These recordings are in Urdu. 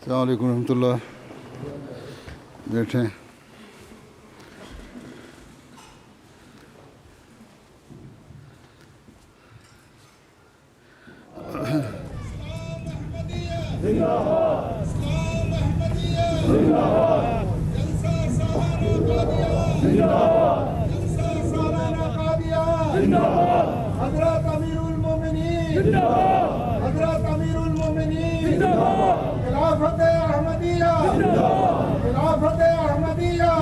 السلام علیکم ورحمۃ اللہ. بیٹھیں. حضرت امیر المومنین حضرت امیر المومنین خلافت احمدیہ خلافت احمدیہ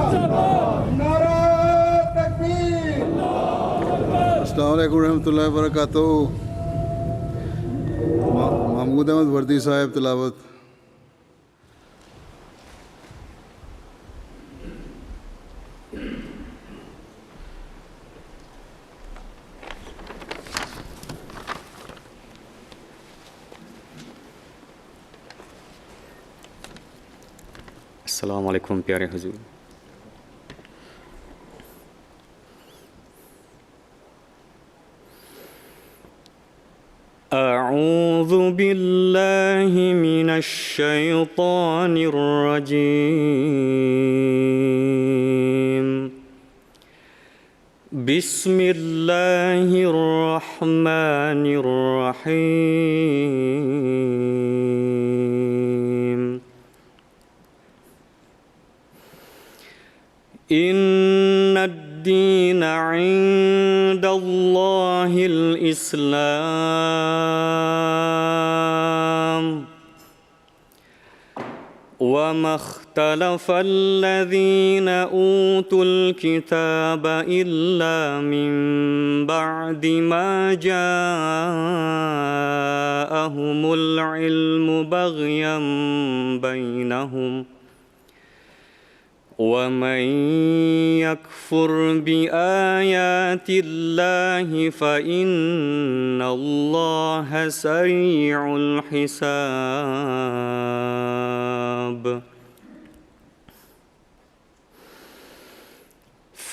نعرہ تکبیر. السلام علیکم ورحمۃ اللہ وبرکاتہ. محمود احمد وردی صاحب تلاوت. السلام علیکم پیارے حضور. اعوذ باللہ من الشیطان الرجیم. بسم اللہ الرحمن الرحیم. ان الدین عند اللہ الاسلام وما اختلف الذین اوتوا الکتاب الا من بعد ما جاءهم العلم بغیا بینہم وَمَن يَكْفُرْ بِآيَاتِ اللَّهِ فَإِنَّ اللَّهَ سَرِيعُ الْحِسَابِ.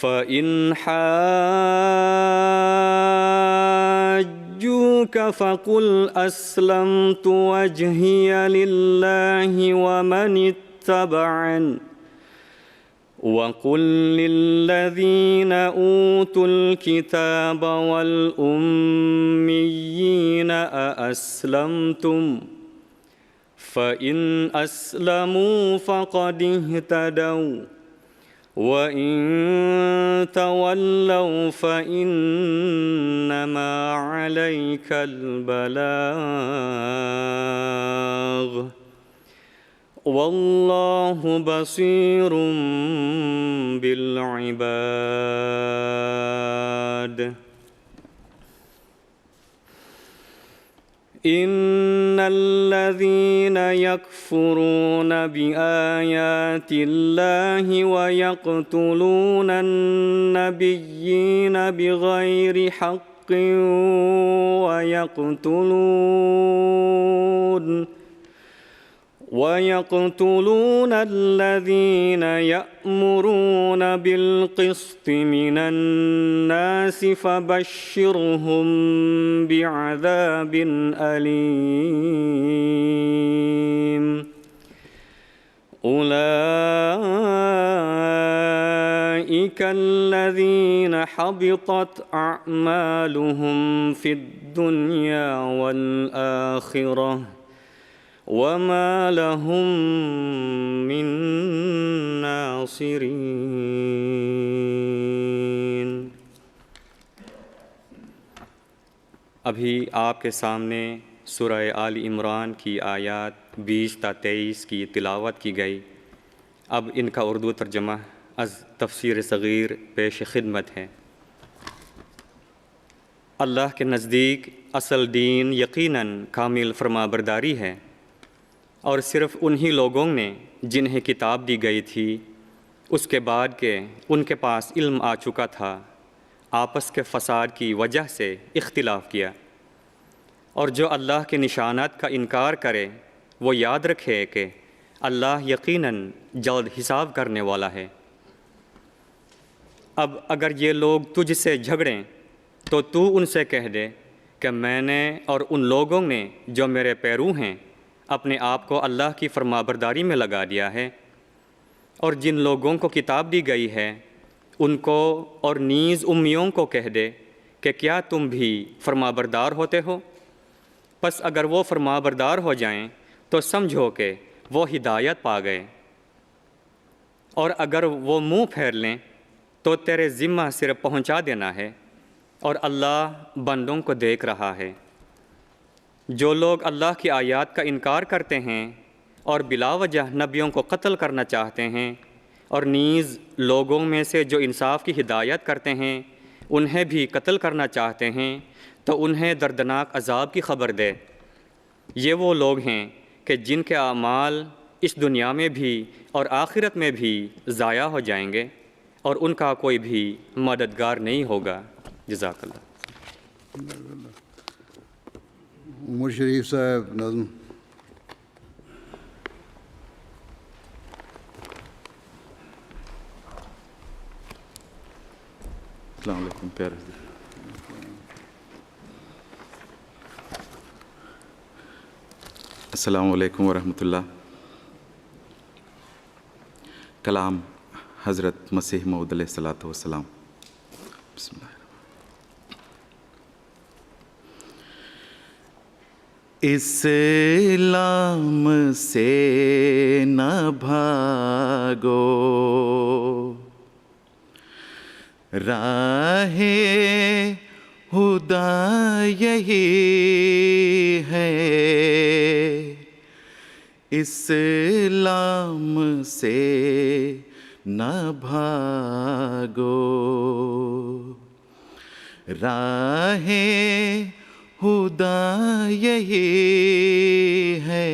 فَإِنْ حَاجُّوكَ فَقُلْ أَسْلَمْتُ وَجْهِيَ لِلَّهِ وَمَنِ اتَّبَعَنِ وَقُلْ لِلَّذِينَ أُوتُوا الْكِتَابَ وَالْأُمِّيِّينَ أَأَسْلَمْتُمْ فَإِنْ أَسْلَمُوا فَقَدِ اهْتَدَوْا وَإِنْ تَوَلَّوْا فَإِنَّمَا عَلَيْكَ الْبَلَاغُ واللہ بصیر بالعباد. ان الذین یکفرون بآیات اللہ ویقتلون النبیین بغیر حق وَيَقْتُلُونَ الَّذِينَ يَأْمُرُونَ بِالْقِسْطِ مِنَ النَّاسِ فَبَشِّرْهُم بِعَذَابٍ أَلِيمٍ. أُولَئِكَ الَّذِينَ حَبِطَتْ أَعْمَالُهُمْ فِي الدُّنْيَا وَالْآخِرَةِ وَمَا لَهُم مِّن نَاصِرِينَ. ابھی آپ کے سامنے سورہ آل عمران کی آیات 20 تا 23 کی تلاوت کی گئی. اب ان کا اردو ترجمہ از تفسیر صغیر پیش خدمت ہے. اللہ کے نزدیک اصل دین یقیناً کامل فرمانبرداری ہے، اور صرف انہی لوگوں نے جنہیں کتاب دی گئی تھی اس کے بعد کہ ان کے پاس علم آ چکا تھا آپس کے فساد کی وجہ سے اختلاف کیا. اور جو اللہ کے نشانات کا انکار کرے وہ یاد رکھے کہ اللہ یقیناً جلد حساب کرنے والا ہے. اب اگر یہ لوگ تجھ سے جھگڑیں تو تو ان سے کہہ دے کہ میں نے اور ان لوگوں نے جو میرے پیرو ہیں اپنے آپ کو اللہ کی فرمانبرداری میں لگا دیا ہے، اور جن لوگوں کو کتاب دی گئی ہے ان کو اور نیز امیوں کو کہہ دے کہ کیا تم بھی فرمانبردار ہوتے ہو؟ پس اگر وہ فرمانبردار ہو جائیں تو سمجھو کہ وہ ہدایت پا گئے، اور اگر وہ منہ پھیر لیں تو تیرے ذمہ صرف پہنچا دینا ہے، اور اللہ بندوں کو دیکھ رہا ہے۔ جو لوگ اللہ کی آیات کا انکار کرتے ہیں اور بلا وجہ نبیوں کو قتل کرنا چاہتے ہیں، اور نیز لوگوں میں سے جو انصاف کی ہدایت کرتے ہیں انہیں بھی قتل کرنا چاہتے ہیں، تو انہیں دردناک عذاب کی خبر دے۔ یہ وہ لوگ ہیں کہ جن کے اعمال اس دنیا میں بھی اور آخرت میں بھی ضائع ہو جائیں گے، اور ان کا کوئی بھی مددگار نہیں ہوگا۔ جزاک اللہ۔ عمر شریف صاحب نظم۔ السلام علیکم پیارے، السلام علیکم ورحمۃ اللہ۔ کلام حضرت مسیح موعود علیہ الصلوۃ والسلام۔ بسم اللہ۔ اسلام سے نہ بھاگو، راہ خدا یہی ہے، اسلام سے نہ بھاگو، راہ خدا یہی ہے،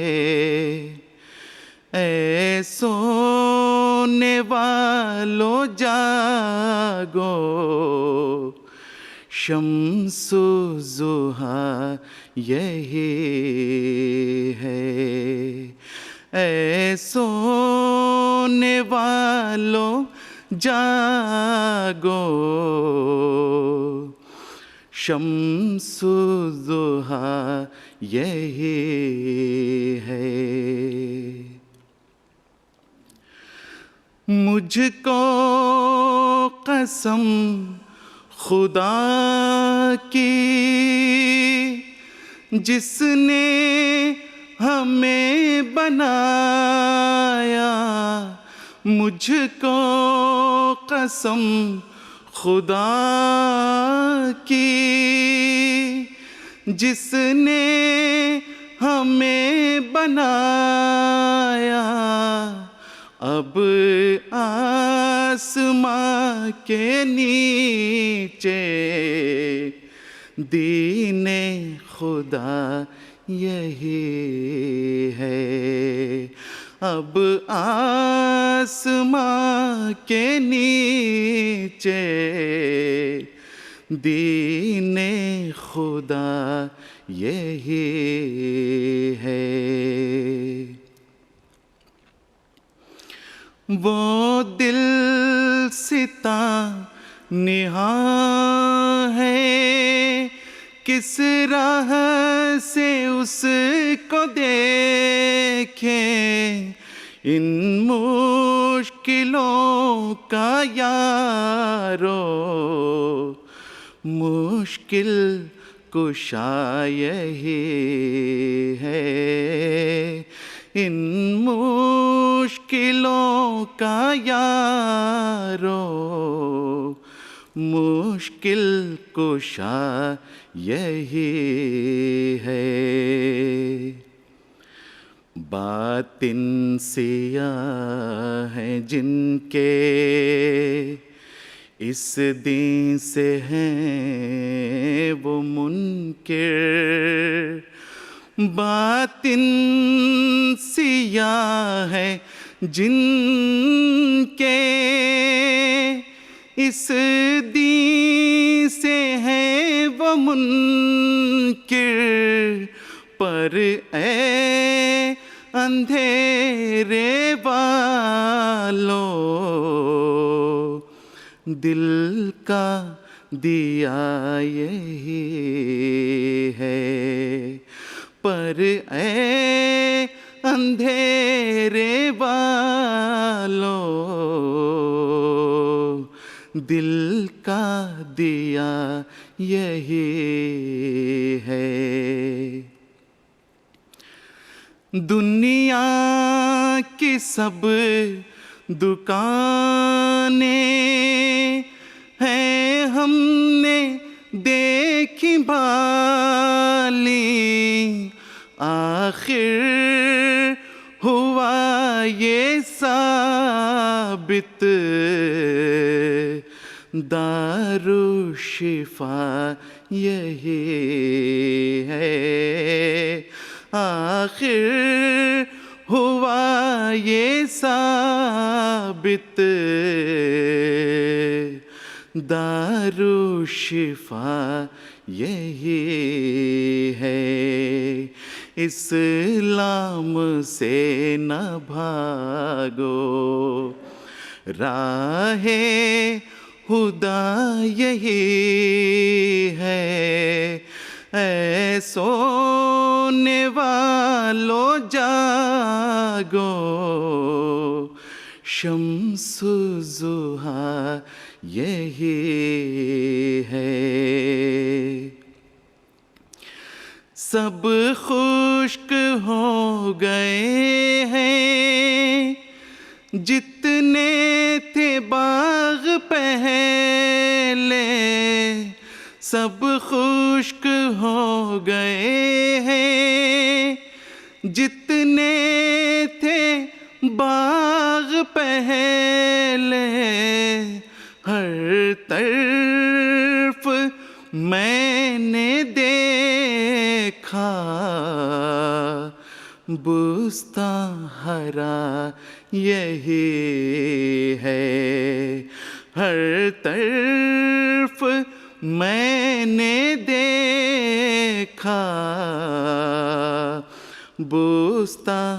اے سونے والو جاگو، شمس ضحیٰ یہی ہے، اے سونے والو جاگو، شمس ضحیٰ یہی ہے۔ مجھ کو قسم خدا کی جس نے ہمیں بنایا، مجھ کو قسم خدا کی جس نے ہمیں بنایا، اب آسماں کے نیچے دین خدا یہی ہے، اب آسماں کے نیچے دین خدا یہی ہے۔ وہ دل ستاں نہاں ہے، کس راہ سے اس کو دیکھیں، ان مشکلوں کا یارو مشکل کشا یہی ہے، ان مشکلوں کا یارو مشکل کشا یہی ہے۔ باطن سیاہ ہیں جن کے اس دین سے ہیں وہ منکر، باطن سیاہ ہے جن کے اس دین سے ہیں وہ منکر، پر اے اندھیرے والو دل کا دیا یہی ہے، پر اے اندھیرے والو دل کا دیا یہی ہے. دنیا کی سب دکانیں ہیں ہم نے دیکھی بھالی، آخر ہوا یہ ثابت دارالشفا یہی ہے. آخر ہوا یہ ثابت دارالشفا یہی ہے. اسلام سے نہ بھاگو، راہ خدا یہی ہے. اے سونے والو جاگو، شمس الضحیٰ یہی ہے. سب خشک ہو گئے ہیں جتنے تھے باغ پہلے، سب خشک ہو گئے ہیں جتنے تھے باغ پہلے. ہر طرف میں نے دیکھا بستاں ہرا یہی ہے. ہر طرف میں نے دیکھا بستاں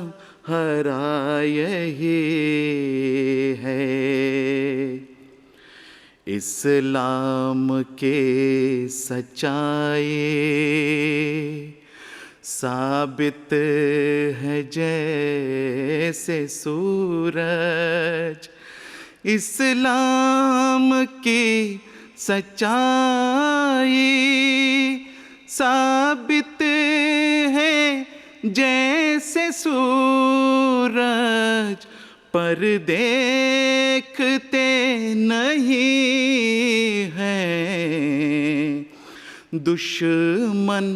ہرا یہی ہے. اسلام کے سچائی ثابت ہے جیسے سورج، اسلام کی سچائی ثابت ہے جیسے سورج، پر دیکھتے نہیں ہیں دشمن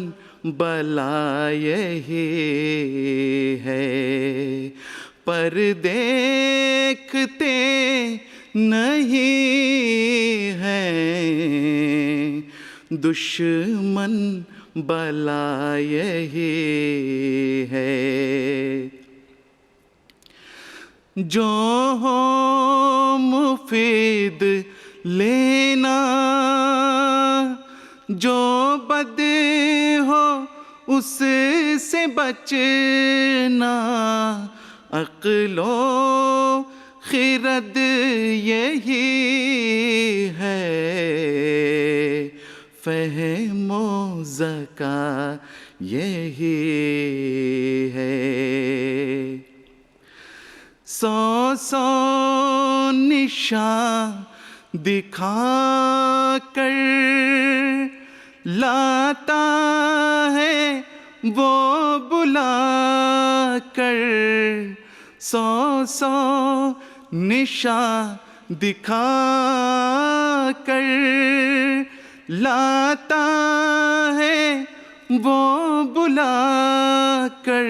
بلا یہی ہے. پر دیکھتے نہیں ہیں دشمن بلا یہی ہے. جو ہو مفید لینا، جو بد ہو اس سے بچنا، عقل و خرد یہی ہے، فہم و ذکا یہی ہے. سو سو نشان دکھا کر لاتا ہے وہ بلا کر، سو سو نشان دکھا کر لاتا ہے وہ بلا کر.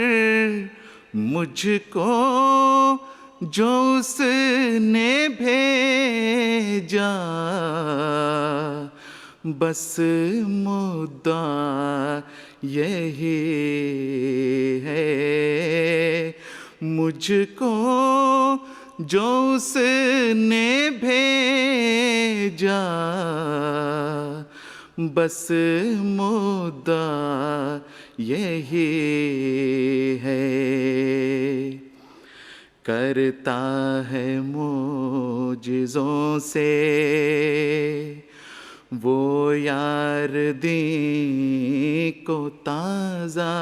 مجھ کو جو اس نے بھیجا بس مدعا یہی ہے. مجھ کو جو اس نے بھیجا بس مدعا یہی ہے. کرتا ہے معجزوں سے وہ یار دین کو تازہ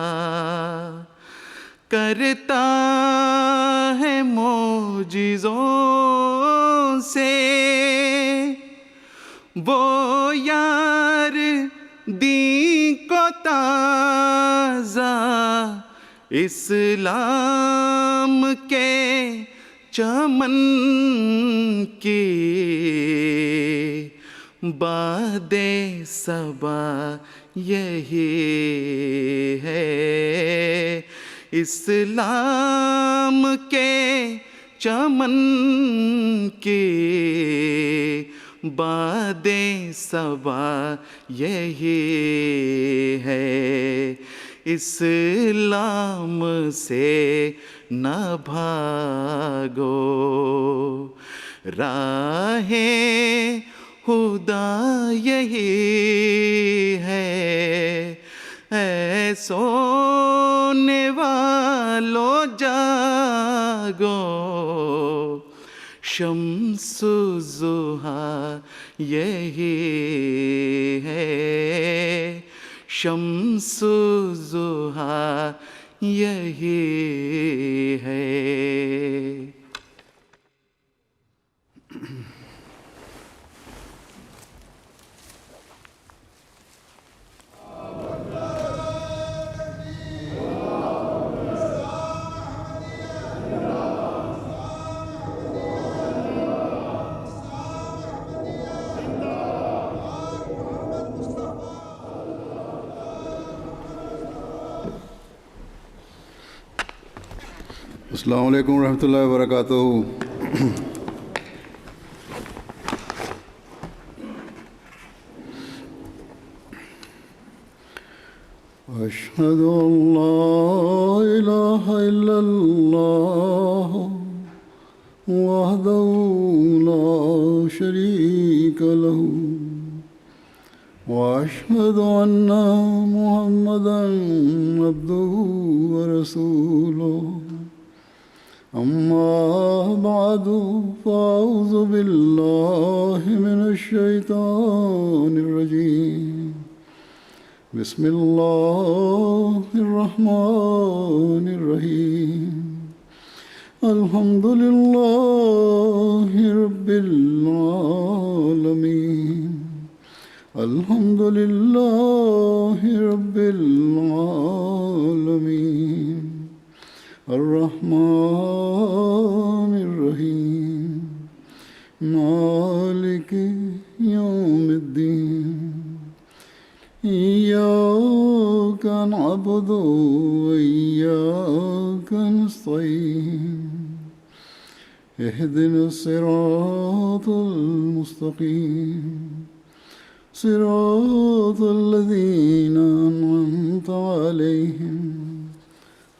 کرتا ہے معجزوں سے، وہ یار دین کو تازہ اسلام کے چمن کی باد صبا یہی ہے، اسلام کے چمن کی باد صبا یہی ہے، اسلام سے نہ بھاگو، راہ خدا یہی ہے، اے سونے والو جاگو، شمس الضحیٰ یہی ہے، شمس الضحیٰ یہی ہے۔ السلام علیکم ورحمۃ اللہ وبرکاتہ۔ اشہد ان لا الہ الا اللہ وحدہ لا شریک لہ واشہد ان محمدا عبدہ ورسولہ، اما بعد فاعوذ باللہ من الشیطان الرجیم، بسم اللہ الرحمن الرحیم، الحمد للہ رب العالمین، الحمد للہ رب العالمین، الرحمن الرحیم، مالک یوم الدین، ایاک نعبد و ایاک نستعین، اہدنا الصراط المستقیم، صراط الذین انعمت علیہم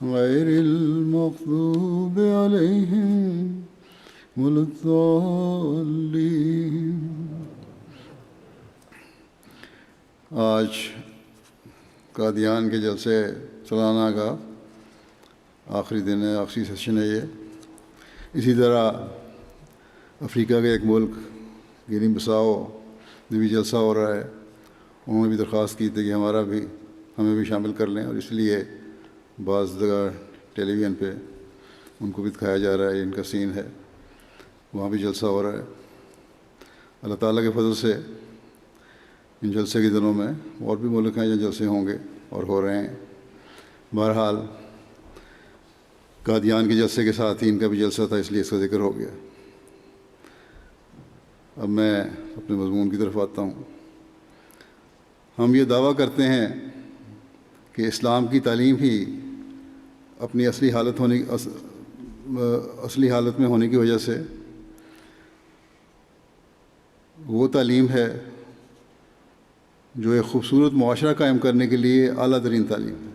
غیر المغضوب علیہم ولا الضالین۔ آج قادیان کے جلسے سالانہ کا آخری دن ہے، آخری سیشن ہے یہ۔ اسی طرح افریقہ کے ایک ملک گینی بساؤ میں بھی جلسہ ہو رہا ہے، انہوں نے بھی درخواست کی تھی کہ ہمیں بھی شامل کر لیں، اور اس لیے بعض جگہ ٹیلی ویژن پہ ان کو بھی دکھایا جا رہا ہے، ان کا سین ہے، وہاں بھی جلسہ ہو رہا ہے۔ اللہ تعالیٰ کے فضل سے ان جلسے کے دنوں میں اور بھی ملک ہیں جہاں جلسے ہوں گے اور ہو رہے ہیں۔ بہرحال قادیان کے جلسے کے ساتھ ہی ان کا بھی جلسہ تھا، اس لیے اس کا ذکر ہو گیا۔ اب میں اپنے مضمون کی طرف آتا ہوں۔ ہم یہ دعویٰ کرتے ہیں کہ اسلام کی تعلیم ہی اپنی اصلی حالت میں ہونے کی وجہ سے وہ تعلیم ہے جو ایک خوبصورت معاشرہ قائم کرنے کے لیے اعلیٰ ترین تعلیم ہے۔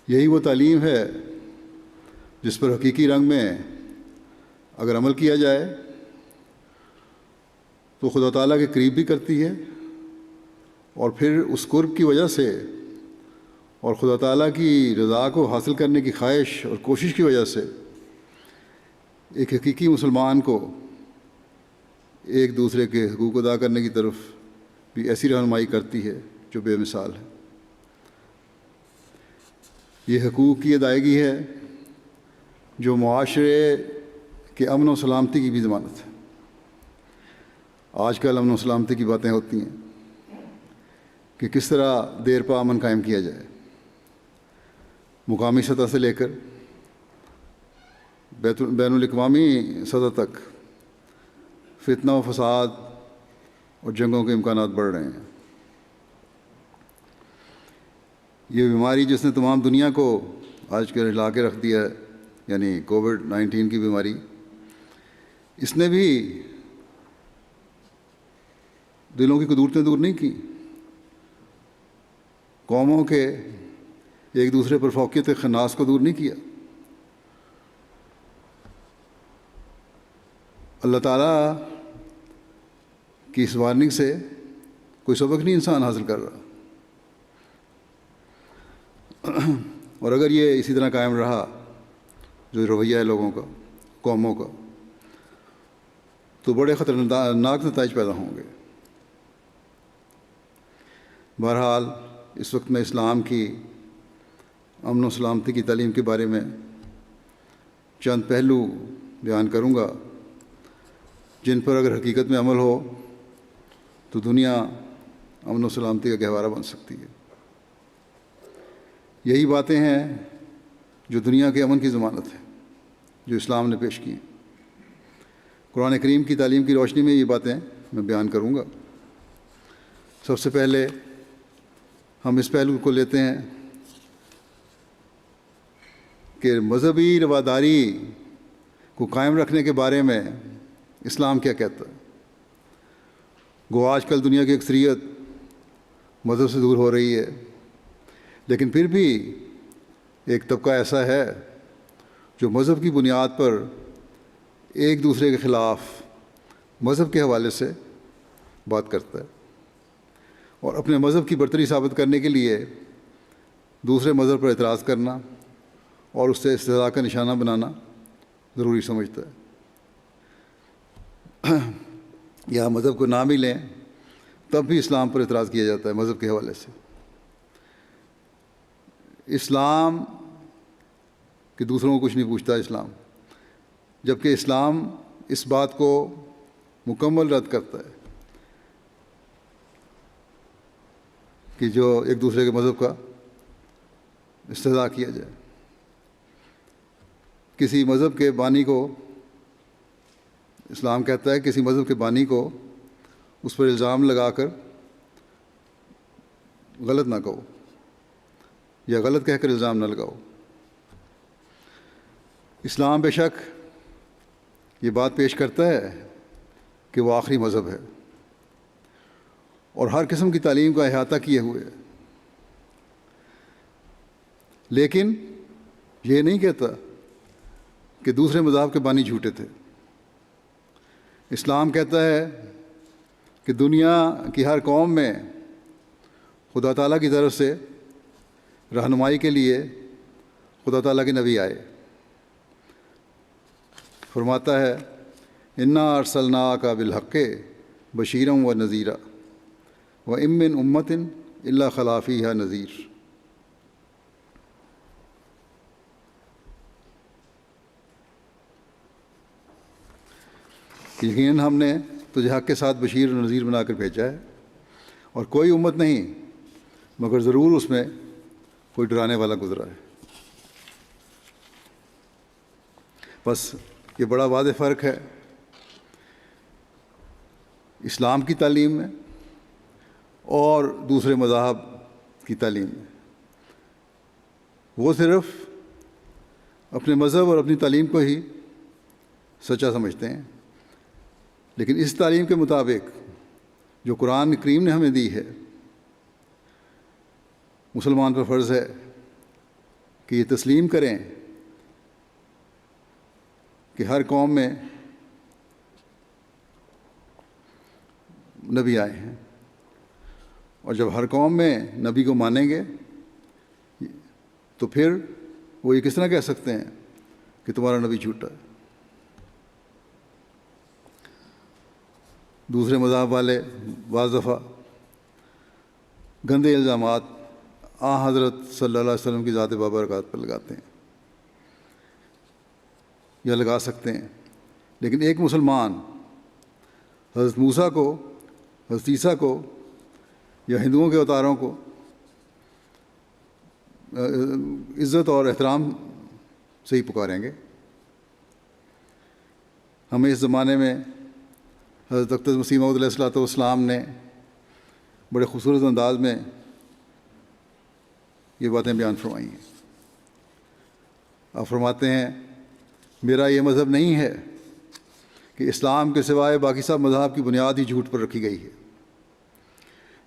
یہی وہ تعلیم ہے جس پر حقیقی رنگ میں اگر عمل کیا جائے تو خدا تعالیٰ کے قریب بھی کرتی ہے، اور پھر اس قرب کی وجہ سے اور خدا تعالیٰ کی رضا کو حاصل کرنے کی خواہش اور کوشش کی وجہ سے ایک حقیقی مسلمان کو ایک دوسرے کے حقوق ادا کرنے کی طرف بھی ایسی رہنمائی کرتی ہے جو بے مثال ہے۔ یہ حقوق کی ادائیگی ہے جو معاشرے کے امن و سلامتی کی بھی ضمانت ہے۔ آج کل امن و سلامتی کی باتیں ہوتی ہیں کہ کس طرح دیر پا امن قائم کیا جائے، مقامی سطح سے لے کر بین الاقوامی سطح تک فتنہ و فساد اور جنگوں کے امکانات بڑھ رہے ہیں۔ یہ بیماری جس نے تمام دنیا کو آج کل ہلا کے رکھ دیا ہے، یعنی کووڈ-19 کی بیماری، اس نے بھی دلوں کی قدورتیں دور نہیں کی، قوموں کے ایک دوسرے پر فوقیت خناس کو دور نہیں کیا۔ اللہ تعالیٰ کی اس وارننگ سے کوئی سبق نہیں انسان حاصل کر رہا، اور اگر یہ اسی طرح قائم رہا جو رویہ ہے لوگوں کا، قوموں کا، تو بڑے خطرناک نتائج پیدا ہوں گے۔ بہرحال اس وقت میں اسلام کی امن و سلامتی کی تعلیم کے بارے میں چند پہلو بیان کروں گا جن پر اگر حقیقت میں عمل ہو تو دنیا امن و سلامتی کا گہوارہ بن سکتی ہے۔ یہی باتیں ہیں جو دنیا کے امن کی ضمانت ہے، جو اسلام نے پیش کی ہیں۔ قرآن کریم کی تعلیم کی روشنی میں یہ باتیں میں بیان کروں گا۔ سب سے پہلے ہم اس پہلو کو لیتے ہیں کہ مذہبی رواداری کو قائم رکھنے کے بارے میں اسلام کیا کہتا ہے۔ گو آج کل دنیا کی اکثریت مذہب سے دور ہو رہی ہے، لیکن پھر بھی ایک طبقہ ایسا ہے جو مذہب کی بنیاد پر ایک دوسرے کے خلاف مذہب کے حوالے سے بات کرتا ہے، اور اپنے مذہب کی برتری ثابت کرنے کے لیے دوسرے مذہب پر اعتراض کرنا اور اس سے استہزاء کا نشانہ بنانا ضروری سمجھتا ہے۔ یا مذہب کو نہ بھی لیں تب بھی اسلام پر اعتراض کیا جاتا ہے مذہب کے حوالے سے۔ اسلام کہ دوسروں کو کچھ نہیں پوچھتا اسلام، جبکہ اسلام اس بات کو مکمل رد کرتا ہے کہ جو ایک دوسرے کے مذہب کا استہزاء کیا جائے۔ کسی مذہب کے بانی کو، اسلام کہتا ہے کسی مذہب کے بانی کو اس پر الزام لگا کر غلط نہ کہو، یا غلط کہہ کر الزام نہ لگاؤ۔ اسلام بے شک یہ بات پیش کرتا ہے کہ وہ آخری مذہب ہے اور ہر قسم کی تعلیم کا احاطہ کیے ہوئے ہے، لیکن یہ نہیں کہتا کہ دوسرے مذاہب کے بانی جھوٹے تھے۔ اسلام کہتا ہے کہ دنیا کی ہر قوم میں خدا تعالیٰ کی طرف سے رہنمائی کے لیے خدا تعالیٰ کے نبی آئے۔ فرماتا ہے انا ارسلناک بالحق بشیرا و نذیرا وان من امۃ الا خلا فیہا نذیر۔ یقیناً ہم نے تجھے حق کے ساتھ بشیر و نذیر بنا کر بھیجا ہے، اور کوئی امت نہیں مگر ضرور اس میں کوئی ڈرانے والا گزرا ہے۔ بس یہ بڑا واضح فرق ہے اسلام کی تعلیم میں اور دوسرے مذاہب کی تعلیم میں۔ وہ صرف اپنے مذہب اور اپنی تعلیم کو ہی سچا سمجھتے ہیں، لیکن اس تعلیم کے مطابق جو قرآن کریم نے ہمیں دی ہے، مسلمان پر فرض ہے کہ یہ تسلیم کریں کہ ہر قوم میں نبی آئے ہیں، اور جب ہر قوم میں نبی کو مانیں گے تو پھر وہ یہ کس طرح کہہ سکتے ہیں کہ تمہارا نبی جھوٹا ہے۔ دوسرے مذہب والے بعض دفعہ گندے الزامات حضرت صلی اللہ علیہ وسلم کی ذات بابرکات پر لگاتے ہیں یا لگا سکتے ہیں، لیکن ایک مسلمان حضرت موسیٰ کو، حضرت عیسیٰ کو یا ہندوؤں کے اوتاروں کو عزت اور احترام سے ہی پکاریں گے۔ ہمیں اس زمانے میں حضرت اقدس مسیح موعود علیہ السلام نے بڑے خوبصورت انداز میں یہ باتیں بیان فرمائی ہیں۔ آپ فرماتے ہیں میرا یہ مذہب نہیں ہے کہ اسلام کے سوائے باقی سب مذاہب کی بنیاد ہی جھوٹ پر رکھی گئی ہے۔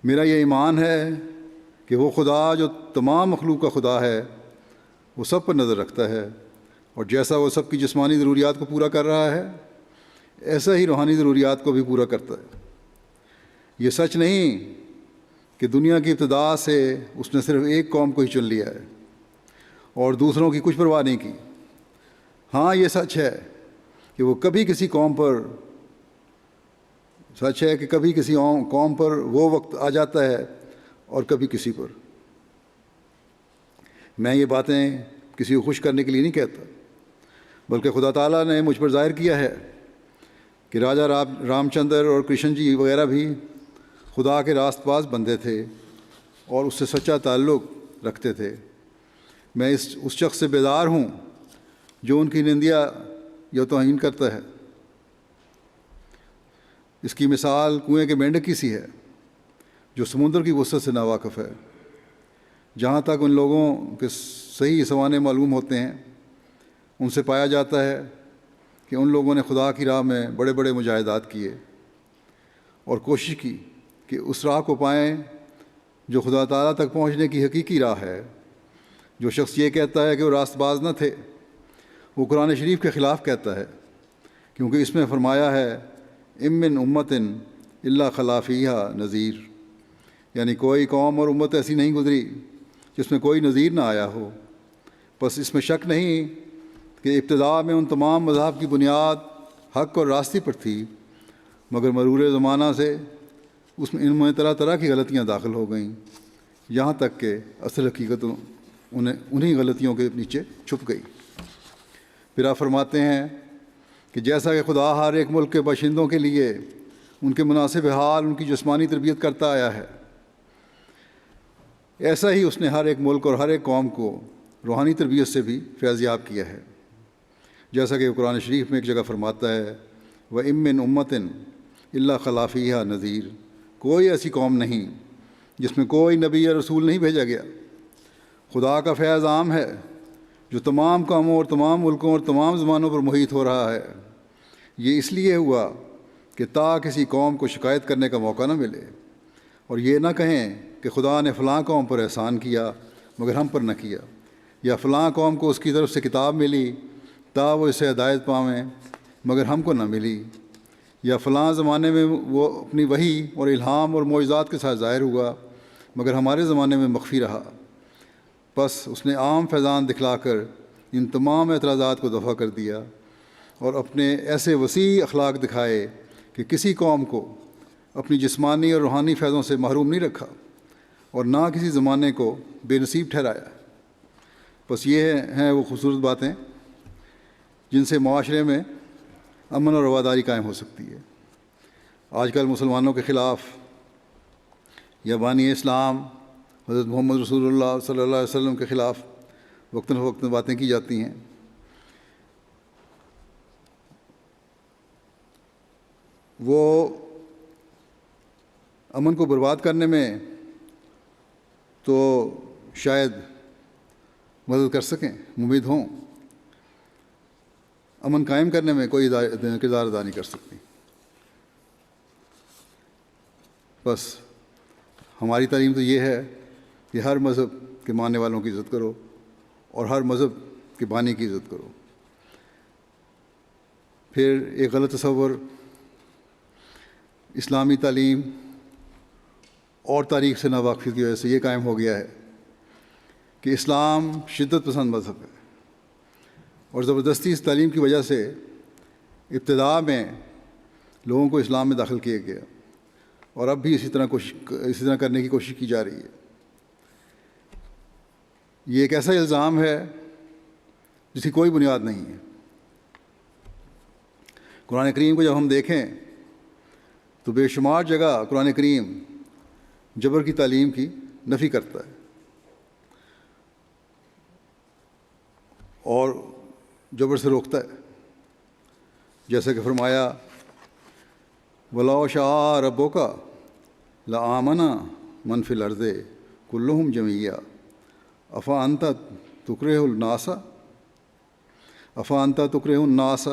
میرا یہ ایمان ہے کہ وہ خدا جو تمام مخلوق کا خدا ہے وہ سب پر نظر رکھتا ہے، اور جیسا وہ سب کی جسمانی ضروریات کو پورا کر رہا ہے ایسا ہی روحانی ضروریات کو بھی پورا کرتا ہے۔ یہ سچ نہیں کہ دنیا کی ابتدا سے اس نے صرف ایک قوم کو ہی چن لیا ہے اور دوسروں کی کچھ پرواہ نہیں کی۔ ہاں یہ سچ ہے کہ وہ کبھی کسی قوم پر قوم پر وہ وقت آ جاتا ہے اور کبھی کسی پر۔ میں یہ باتیں کسی کو خوش کرنے کے لیے نہیں کہتا، بلکہ خدا تعالیٰ نے مجھ پر ظاہر کیا ہے کہ راجہ رام چندر اور کرشن جی وغیرہ بھی خدا کے راست باز بندے تھے اور اس سے سچا تعلق رکھتے تھے۔ میں اس شخص سے بیزار ہوں جو ان کی نندیا یا توہین کرتا ہے۔ اس کی مثال کنویں کے مینڈک کی سی ہے جو سمندر کی وسعت سے ناواقف ہے۔ جہاں تک ان لوگوں کے صحیح سوانے معلوم ہوتے ہیں ان سے پایا جاتا ہے کہ ان لوگوں نے خدا کی راہ میں بڑے بڑے مجاہدات کیے اور کوشش کی کہ اس راہ کو پائیں جو خدا تعالیٰ تک پہنچنے کی حقیقی راہ ہے۔ جو شخص یہ کہتا ہے کہ وہ راست باز نہ تھے وہ قرآن شریف کے خلاف کہتا ہے، کیونکہ اس میں فرمایا ہے ام من امت الا خلا فیہا نذیر، یعنی کوئی قوم اور امت ایسی نہیں گزری جس میں کوئی نذیر نہ آیا ہو۔ بس اس میں شک نہیں کہ ابتدا میں ان تمام مذاہب کی بنیاد حق اور راستی پر تھی، مگر مرور زمانہ سے اس میں ان میں طرح طرح کی غلطیاں داخل ہو گئیں، یہاں تک کہ اصل حقیقت انہی غلطیوں کے نیچے چھپ گئی۔ پھر آپ فرماتے ہیں کہ جیسا کہ خدا ہر ایک ملک کے باشندوں کے لیے ان کے مناسب حال ان کی جسمانی تربیت کرتا آیا ہے، ایسا ہی اس نے ہر ایک ملک اور ہر ایک قوم کو روحانی تربیت سے بھی فیض یاب کیا ہے۔ جیسا کہ قرآن شریف میں ایک جگہ فرماتا ہے وَإِن مِّن أُمَّةٍ إِلَّا خَلَا فِيهَا نَذِيرٌ، کوئی ایسی قوم نہیں جس میں کوئی نبی یا رسول نہیں بھیجا گیا۔ خدا کا فیض عام ہے جو تمام قوموں اور تمام ملکوں اور تمام زبانوں پر محیط ہو رہا ہے۔ یہ اس لیے ہوا کہ تا کسی قوم کو شکایت کرنے کا موقع نہ ملے اور یہ نہ کہیں کہ خدا نے فلاں قوم پر احسان کیا مگر ہم پر نہ کیا، یا فلاں قوم کو اس کی طرف سے کتاب ملی تا وہ اسے ہدایت پاویں مگر ہم کو نہ ملی، یا فلاں زمانے میں وہ اپنی وحی اور الہام اور معجزات کے ساتھ ظاہر ہوا مگر ہمارے زمانے میں مخفی رہا۔ بس اس نے عام فیضان دکھلا کر ان تمام اعتراضات کو دفع کر دیا اور اپنے ایسے وسیع اخلاق دکھائے کہ کسی قوم کو اپنی جسمانی اور روحانی فیضوں سے محروم نہیں رکھا اور نہ کسی زمانے کو بے نصیب ٹھہرایا۔ بس یہ ہیں وہ خوبصورت باتیں جن سے معاشرے میں امن اور رواداری قائم ہو سکتی ہے۔ آج کل مسلمانوں کے خلاف یا بانی اسلام حضرت محمد رسول اللہ صلی اللہ علیہ وسلم کے خلاف وقتاً فوقتاً باتیں کی جاتی ہیں۔ وہ امن کو برباد کرنے میں تو شاید مدد کر سکیں، ممید ہوں، امن قائم کرنے میں کوئی کردار ادا نہیں کر سکتی۔ بس ہماری تعلیم تو یہ ہے کہ ہر مذہب کے ماننے والوں کی عزت کرو اور ہر مذہب کے بانی کی عزت کرو۔ پھر ایک غلط تصور اسلامی تعلیم اور تاریخ سے ناواقفی کی وجہ سے یہ قائم ہو گیا ہے کہ اسلام شدت پسند مذہب ہے، اور زبردستی اس تعلیم کی وجہ سے ابتدا میں لوگوں کو اسلام میں داخل کیا گیا اور اب بھی اسی طرح کرنے کی کوشش کی جا رہی ہے۔ یہ ایک ایسا الزام ہے جس کی کوئی بنیاد نہیں ہے۔ قرآن کریم کو جب ہم دیکھیں تو بے شمار جگہ قرآن کریم جبر کی تعلیم کی نفی کرتا ہے اور جبر سے روکتا ہے، جیسا کہ فرمایا وَلَوْ شَاءَ رَبُّكَ لَآمَنَ مَنْ فِي الْأَرْضِ كُلُّهُمْ جَمِيعًا أَفَأَنْتَ تُكْرِهُ النَّاسَ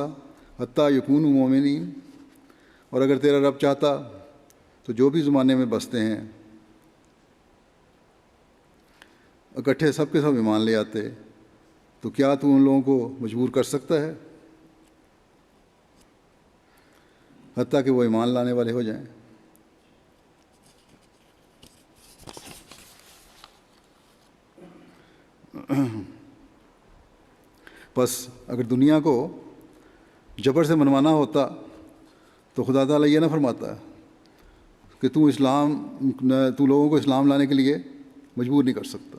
حَتَّى يَكُونُوا مُؤْمِنِينَ، اور اگر تیرا رب چاہتا تو جو بھی زمانے میں بستے ہیں اکٹھے سب کے سب ایمان لے آتے، تو کیا تو ان لوگوں کو مجبور کر سکتا ہے حتیٰ کہ وہ ایمان لانے والے ہو جائیں؟ بس اگر دنیا کو جبر سے منوانا ہوتا تو خدا تعالیٰ یہ نہ فرماتا کہ تو لوگوں کو اسلام لانے کے لیے مجبور نہیں کر سکتا۔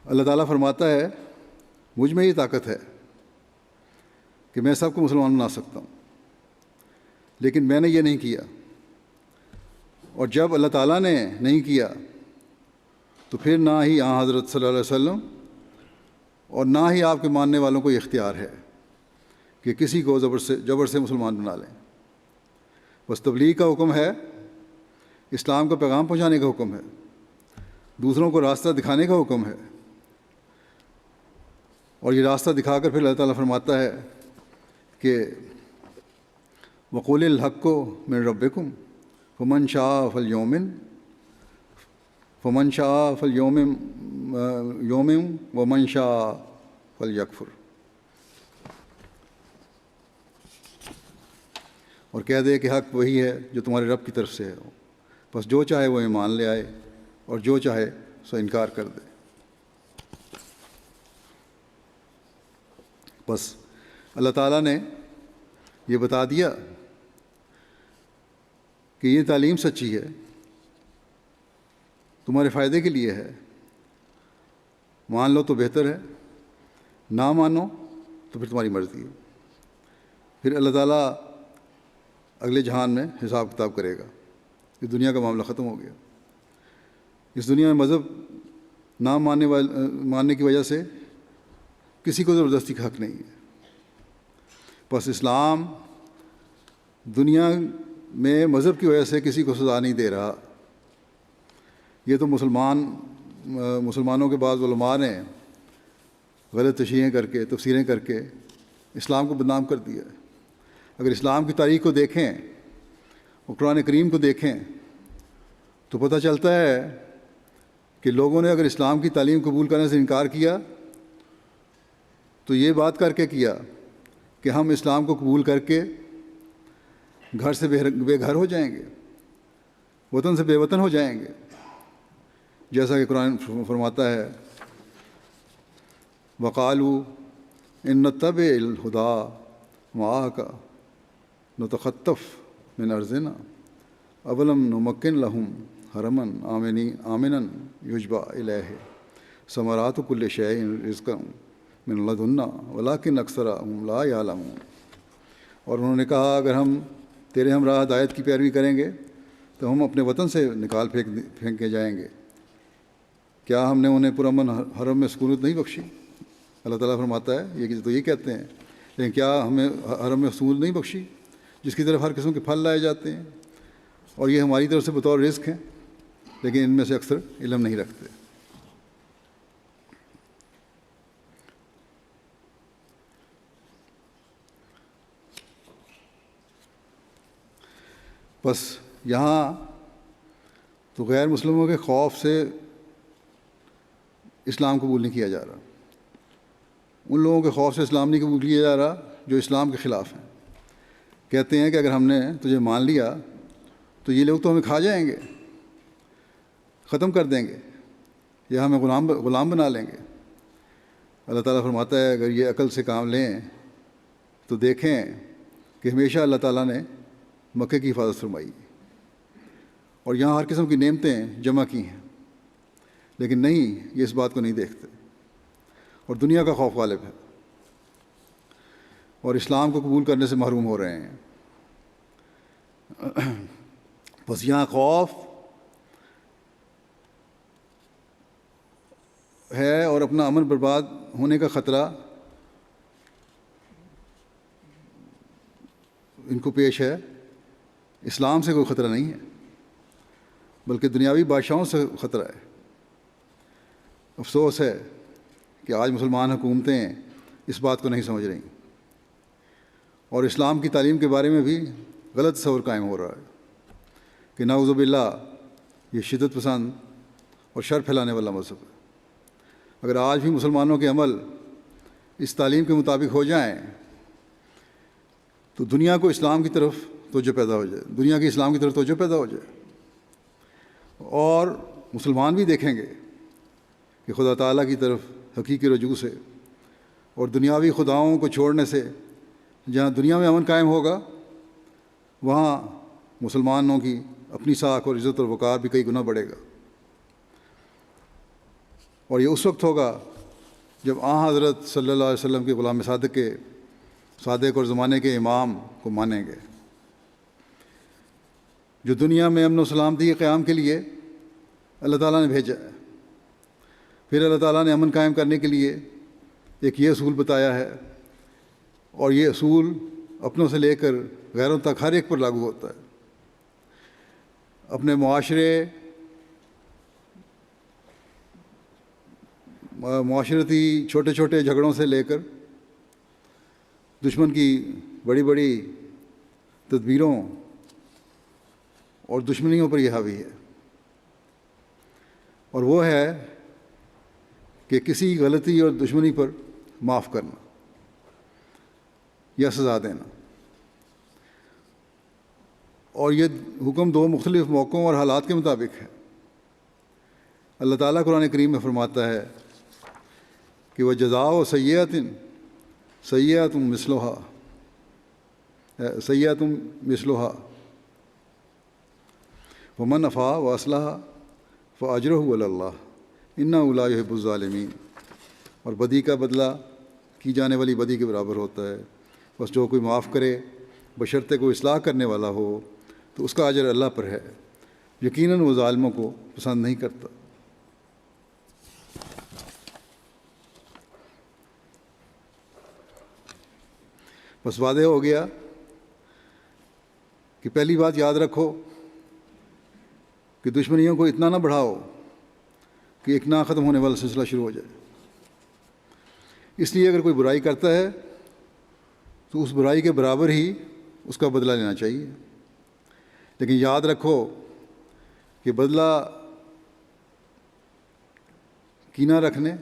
اللہ تعالیٰ فرماتا ہے مجھ میں یہ طاقت ہے کہ میں سب کو مسلمان بنا سکتا ہوں، لیکن میں نے یہ نہیں کیا، اور جب اللہ تعالیٰ نے نہیں کیا تو پھر نہ ہی حضرت صلی اللہ علیہ وسلم اور نہ ہی آپ کے ماننے والوں کو یہ اختیار ہے کہ کسی کو جبر سے مسلمان بنا لیں۔ بس تبلیغ کا حکم ہے، اسلام کا پیغام پہنچانے کا حکم ہے، دوسروں کو راستہ دکھانے کا حکم ہے، اور یہ راستہ دکھا کر پھر اللہ تعالیٰ فرماتا ہے کہ وَقُولِ الْحَقُّ مِن رَبِّكُمْ فَمَنْ شَاءَ فَلْيُؤْمِنْ وَمَنْ شَاءَ فَلْيَكْفُرْ، اور کہہ دے کہ حق وہی ہے جو تمہارے رب کی طرف سے ہے، بس جو چاہے وہ ایمان لے آئے اور جو چاہے سو انکار کر دے۔ بس اللہ تعالیٰ نے یہ بتا دیا کہ یہ تعلیم سچی ہے، تمہارے فائدے کے لیے ہے، مان لو تو بہتر ہے، نہ مانو تو پھر تمہاری مرضی ہے۔ پھر اللہ تعالیٰ اگلے جہان میں حساب کتاب کرے گا۔ اس دنیا کا معاملہ ختم ہو گیا۔ اس دنیا میں مذہب نہ ماننے کی وجہ سے کسی کو زبردستی کا حق نہیں ہے۔ بس اسلام دنیا میں مذہب کی وجہ سے کسی کو سزا نہیں دے رہا۔ یہ تو مسلمانوں کے بعض علماء نے غلط تشریحیں کر کے تفسیریں کر کے اسلام کو بدنام کر دیا ہے۔ اگر اسلام کی تاریخ کو دیکھیں اور قرآن کریم کو دیکھیں تو پتہ چلتا ہے کہ لوگوں نے اگر اسلام کی تعلیم قبول کرنے سے انکار کیا تو یہ بات کر کے کیا کہ ہم اسلام کو قبول کر کے گھر سے بے گھر ہو جائیں گے، وطن سے بے وطن ہو جائیں گے، جیسا کہ قرآن فرماتا ہے وَقَالُوا إِن نَّتَّبِعِ الْهُدَىٰ مَعَكَ نُتَخَطَّفْ مِنْ أَرْضِنَا أَوَلَمْ نُمَكِّن لَهُمْ حَرَمًا آمِنًا يُجْبَىٰ إِلَيْهِ ثَمَرَاتُ كُلِّ شَيْءٍ رِزْقًا مِنْ لَدُنَّا وَلَٰكِنْ أَكْثَرَهُمْ لَا يَعْلَمُونَ، اور انہوں نے کہا اگر ہم تیرے ہمراہ ہدایت کی پیروی کریں گے تو ہم اپنے وطن سے نکال پھینکے جائیں گے، کیا ہم نے انہیں پرامن حرم میں سکونت نہیں بخشی؟ اللہ تعالیٰ فرماتا ہے یہ تو یہ کہتے ہیں، لیکن کیا ہمیں حرم میں سکونت نہیں بخشی جس کی طرف ہر قسم کے پھل لائے جاتے ہیں، اور یہ ہماری طرف سے بطور رزق ہیں، لیکن ان میں سے اکثر علم نہیں رکھتے۔ بس یہاں تو غیر مسلموں کے خوف سے اسلام قبول نہیں کیا جا رہا، ان لوگوں کے خوف سے اسلام نہیں قبول کیا جا رہا جو اسلام کے خلاف ہیں۔ کہتے ہیں کہ اگر ہم نے تجھے مان لیا تو یہ لوگ تو ہمیں کھا جائیں گے، ختم کر دیں گے، یا ہمیں غلام بنا لیں گے۔ اللہ تعالیٰ فرماتا ہے اگر یہ عقل سے کام لیں تو دیکھیں کہ ہمیشہ اللہ تعالیٰ نے مکے کی حفاظت فرمائی اور یہاں ہر قسم کی نعمتیں جمع کی ہیں، لیکن نہیں، یہ اس بات کو نہیں دیکھتے اور دنیا کا خوف غالب ہے اور اسلام کو قبول کرنے سے محروم ہو رہے ہیں۔ بس یہاں خوف ہے اور اپنا امن برباد ہونے کا خطرہ ان کو پیش ہے۔ اسلام سے کوئی خطرہ نہیں ہے، بلکہ دنیاوی بادشاہوں سے خطرہ ہے۔ افسوس ہے کہ آج مسلمان حکومتیں اس بات کو نہیں سمجھ رہیں اور اسلام کی تعلیم کے بارے میں بھی غلط تصور قائم ہو رہا ہے کہ نعوذ باللہ یہ شدت پسند اور شر پھیلانے والا مذہب ہے۔ اگر آج بھی مسلمانوں کے عمل اس تعلیم کے مطابق ہو جائیں تو دنیا کو اسلام کی طرف توجہ پیدا ہو جائے، دنیا کی اسلام کی طرف توجہ پیدا ہو جائے، اور مسلمان بھی دیکھیں گے کہ خدا تعالیٰ کی طرف حقیقی رجوع سے اور دنیاوی خداؤں کو چھوڑنے سے جہاں دنیا میں امن قائم ہوگا، وہاں مسلمانوں کی اپنی ساکھ اور عزت اور وقار بھی کئی گنا بڑھے گا۔ اور یہ اس وقت ہوگا جب حضرت صلی اللہ علیہ وسلم کے غلام صادق اور زمانے کے امام کو مانیں گے، جو دنیا میں امن و سلامتی کے قیام کے لیے اللہ تعالیٰ نے بھیجا ہے۔ پھر اللہ تعالیٰ نے امن قائم کرنے کے لیے ایک یہ اصول بتایا ہے، اور یہ اصول اپنوں سے لے کر غیروں تک ہر ایک پر لاگو ہوتا ہے۔ اپنے معاشرتی چھوٹے چھوٹے جھگڑوں سے لے کر دشمن کی بڑی بڑی تدبیروں اور دشمنیوں پر یہ حاوی ہے، اور وہ ہے کہ کسی غلطی اور دشمنی پر معاف کرنا یا سزا دینا۔ اور یہ حکم دو مختلف موقعوں اور حالات کے مطابق ہے۔ اللہ تعالیٰ قرآن کریم میں فرماتا ہے کہ وہ جزاء سیئۃ مثلھا ومن عفا واصلح فاجرہ علی اللہ انہ لا یحب الظالمین۔ اور بدی کا بدلہ کی جانے والی بدی کے برابر ہوتا ہے، بس جو کوئی معاف کرے بشرطے کو اصلاح کرنے والا ہو تو اس کا اجر اللہ پر ہے، یقیناً وہ ظالموں کو پسند نہیں کرتا۔ بس واضح ہو گیا کہ پہلی بات یاد رکھو کہ دشمنیوں کو اتنا نہ بڑھاؤ کہ ایک نہ ختم ہونے والا سلسلہ شروع ہو جائے۔ اس لیے اگر کوئی برائی کرتا ہے تو اس برائی کے برابر ہی اس کا بدلہ لینا چاہیے، لیکن یاد رکھو کہ بدلہ کینہ رکھنے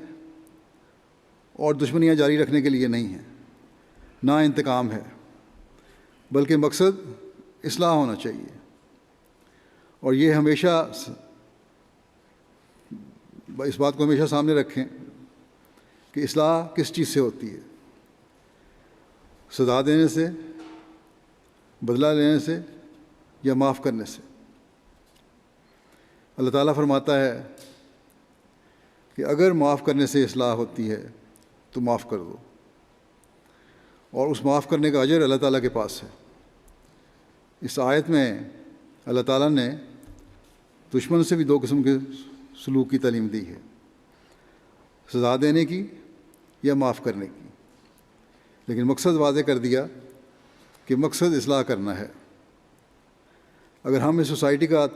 اور دشمنیاں جاری رکھنے کے لیے نہیں ہے، نہ انتقام ہے، بلکہ مقصد اصلاح ہونا چاہیے۔ اور یہ ہمیشہ اس بات کو ہمیشہ سامنے رکھیں کہ اصلاح کس چیز سے ہوتی ہے، سزا دینے سے، بدلہ لینے سے، یا معاف کرنے سے۔ اللہ تعالیٰ فرماتا ہے کہ اگر معاف کرنے سے اصلاح ہوتی ہے تو معاف کر دو، اور اس معاف کرنے کا اجر اللہ تعالیٰ کے پاس ہے۔ اس آیت میں اللہ تعالیٰ نے دشمن سے بھی دو قسم کے سلوک کی تعلیم دی ہے، سزا دینے کی یا معاف کرنے کی، لیکن مقصد واضح کر دیا کہ مقصد اصلاح کرنا ہے۔ اگر ہم اس سوسائٹی کا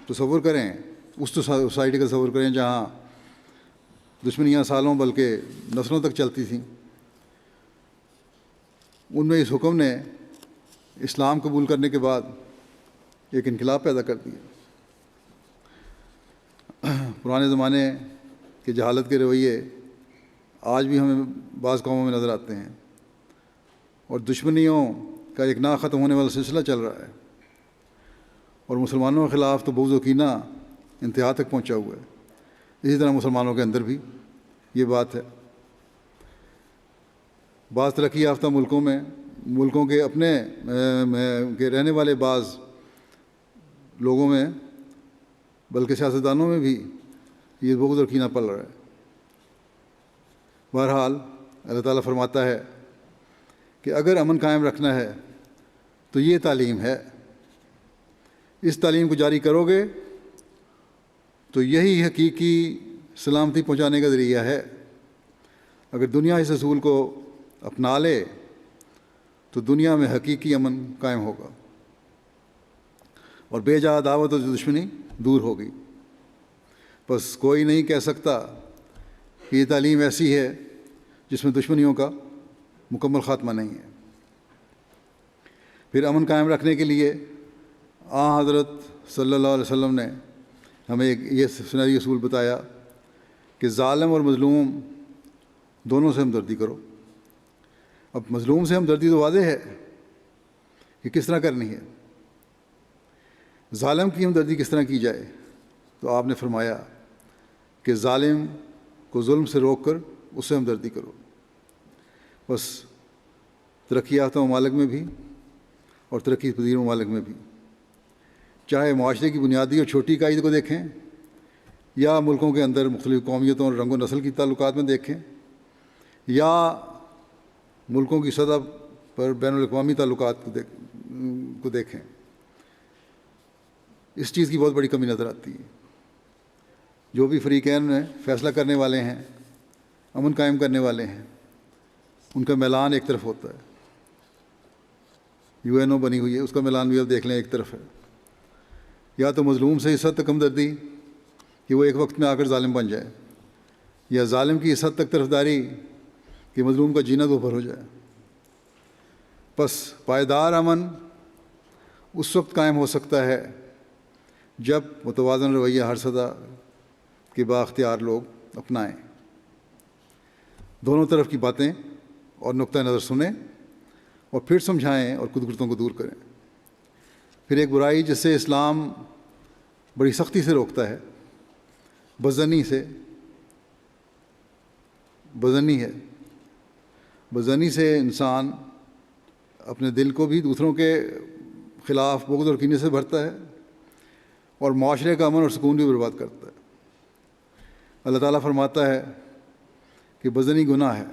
تصور کریں، اس سوسائٹی کا تصور کریں جہاں دشمنیاں سالوں بلکہ نسلوں تک چلتی تھیں، ان میں اس حکم نے اسلام قبول کرنے کے بعد ایک انقلاب پیدا کر دیا۔ پرانے زمانے کے جہالت کے رویے آج بھی ہمیں بعض قوموں میں نظر آتے ہیں، اور دشمنیوں کا ایک نہ ختم ہونے والا سلسلہ چل رہا ہے، اور مسلمانوں کے خلاف تو بغض و کینہ انتہا تک پہنچا ہوا ہے۔ اسی طرح مسلمانوں کے اندر بھی یہ بات ہے۔ بعض ترقی یافتہ ملکوں میں ملکوں کے اپنے کے رہنے والے بعض لوگوں میں بلکہ سیاستدانوں میں بھی یہ بغض اور کینہ پل رہا ہے۔ بہرحال اللہ تعالیٰ فرماتا ہے کہ اگر امن قائم رکھنا ہے تو یہ تعلیم ہے، اس تعلیم کو جاری کرو گے تو یہی حقیقی سلامتی پہنچانے کا ذریعہ ہے۔ اگر دنیا اس اصول کو اپنا لے تو دنیا میں حقیقی امن قائم ہوگا اور بے جا عداوت اور دشمنی دور ہوگی۔ بس کوئی نہیں کہہ سکتا کہ یہ تعلیم ایسی ہے جس میں دشمنیوں کا مکمل خاتمہ نہیں ہے۔ پھر امن قائم رکھنے کے لیے حضرت صلی اللہ علیہ وسلم نے ہمیں یہ سنہری اصول بتایا کہ ظالم اور مظلوم دونوں سے ہمدردی کرو۔ اب مظلوم سے ہمدردی تو واضح ہے کہ کس طرح کرنی ہے، ظالم کی ہمدردی کس طرح کی جائے، تو آپ نے فرمایا کہ ظالم کو ظلم سے روک کر اس سے ہمدردی کرو۔ بس ترقی یافتہ ممالک میں بھی اور ترقی پذیر ممالک میں بھی، چاہے معاشرے کی بنیادی اور چھوٹی اکائی کو دیکھیں یا ملکوں کے اندر مختلف قومیتوں اور رنگ و نسل کی تعلقات میں دیکھیں یا ملکوں کی سطح پر بین الاقوامی تعلقات کو دیکھیں، اس چیز کی بہت بڑی کمی نظر آتی ہے۔ جو بھی فریقین میں فیصلہ کرنے والے ہیں، امن قائم کرنے والے ہیں، ان کا میلان ایک طرف ہوتا ہے۔ UN بنی ہوئی ہے، اس کا میلان بھی اب دیکھ لیں ایک طرف ہے۔ یا تو مظلوم سے اس حد تک ہمدردی کہ وہ ایک وقت میں آ کر ظالم بن جائے، یا ظالم کی اس حد تک طرفداری کہ مظلوم کا جینا دوبھر ہو جائے۔ پس پائیدار امن اس وقت قائم ہو سکتا ہے جب متوازن رویہ ہر سطح کے بااختیار لوگ اپنائیں، دونوں طرف کی باتیں اور نقطہ نظر سنیں اور پھر سمجھائیں اور قدرتوں کو دور کریں۔ پھر ایک برائی جس سے اسلام بڑی سختی سے روکتا ہے، بدظنی ہے۔ بدظنی سے انسان اپنے دل کو بھی دوسروں کے خلاف بغض اور کینے سے بھرتا ہے اور معاشرے کا امن اور سکون بھی برباد کرتا ہے۔ اللہ تعالیٰ فرماتا ہے کہ بدظنی گناہ ہے۔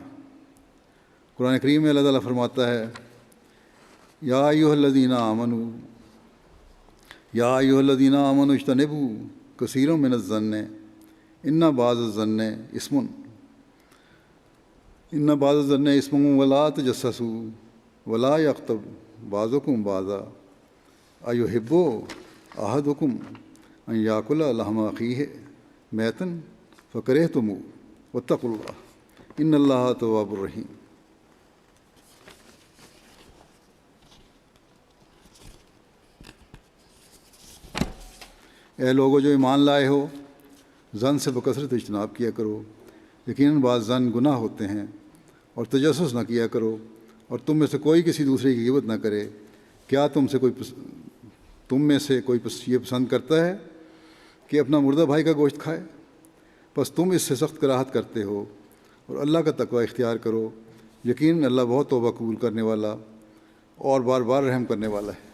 قرآن کریم میں اللہ تعالیٰ فرماتا ہے یا ایھا الذین آمنوا اجتنبوا کثیرا من الظن ان بعض الظن اسم ولا تجسسوا ولا یغتب بعضکم بعضا ایحب احدکم ان یاکل لحم اخیہ میتا فکرہتموہ واتقوا اللہ ان اللہ تواب الرحیم۔ اے لوگو جو ایمان لائے ہو، ظن سے بکثرت اجتناب کیا کرو، یقیناً بعض ظن گناہ ہوتے ہیں، اور تجسس نہ کیا کرو، اور تم میں سے کوئی کسی دوسرے کی غیبت نہ کرے۔ کیا تم میں سے کوئی یہ پسند کرتا ہے کہ اپنا مردہ بھائی کا گوشت کھائے؟ بس تم اس سے سخت کراہت کرتے ہو، اور اللہ کا تقوی اختیار کرو، یقیناً اللہ بہت توبہ قبول کرنے والا اور بار بار رحم کرنے والا ہے۔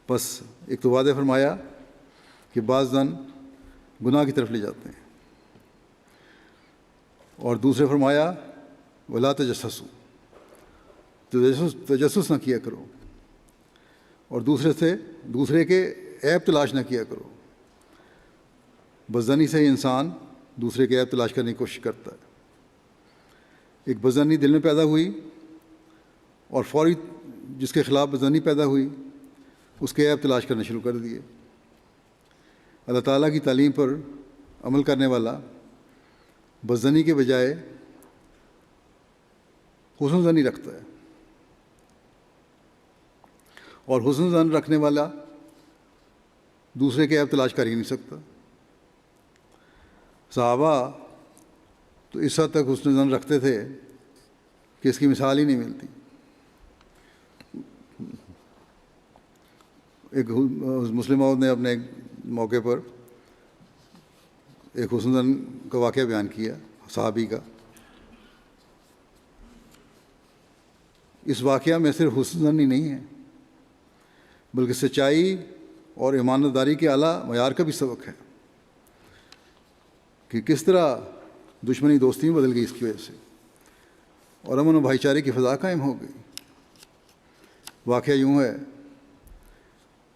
بس ایک تو واضح فرمایا کہ بعض ظن گناہ کی طرف لے جاتے ہیں، اور دوسرے فرمایا ولا تجسسوا، تجسس نہ کیا کرو، اور دوسرے کے عیب تلاش نہ کیا کرو۔ بدظنی سے انسان دوسرے کے عیب تلاش کرنے کی کوشش کرتا ہے۔ ایک بدظنی دل میں پیدا ہوئی اور فوری جس کے خلاف بدظنی پیدا ہوئی اس کے عیب تلاش کرنا شروع کر دیے۔ اللہ تعالیٰ کی تعلیم پر عمل کرنے والا بدظنی کے بجائے حسن ظنی رکھتا ہے، اور حسن ظن رکھنے والا دوسرے کے عیب تلاش کر ہی نہیں سکتا۔ صحابہ تو اس حد تک حسن ظن رکھتے تھے کہ اس کی مثال ہی نہیں ملتی۔ ایک مسلم موعود نے اپنے موقع پر ایک حسن ظن کا واقعہ بیان کیا صحابی کا اس واقعہ میں صرف حسن ظنی نہیں ہے بلکہ سچائی اور ایمانداری کے اعلیٰ معیار کا بھی سبق ہے کہ کس طرح دشمنی دوستی میں بدل گئی اس کی وجہ سے، اور امن و بھائی چارے کی فضا قائم ہو گئی۔ واقعہ یوں ہے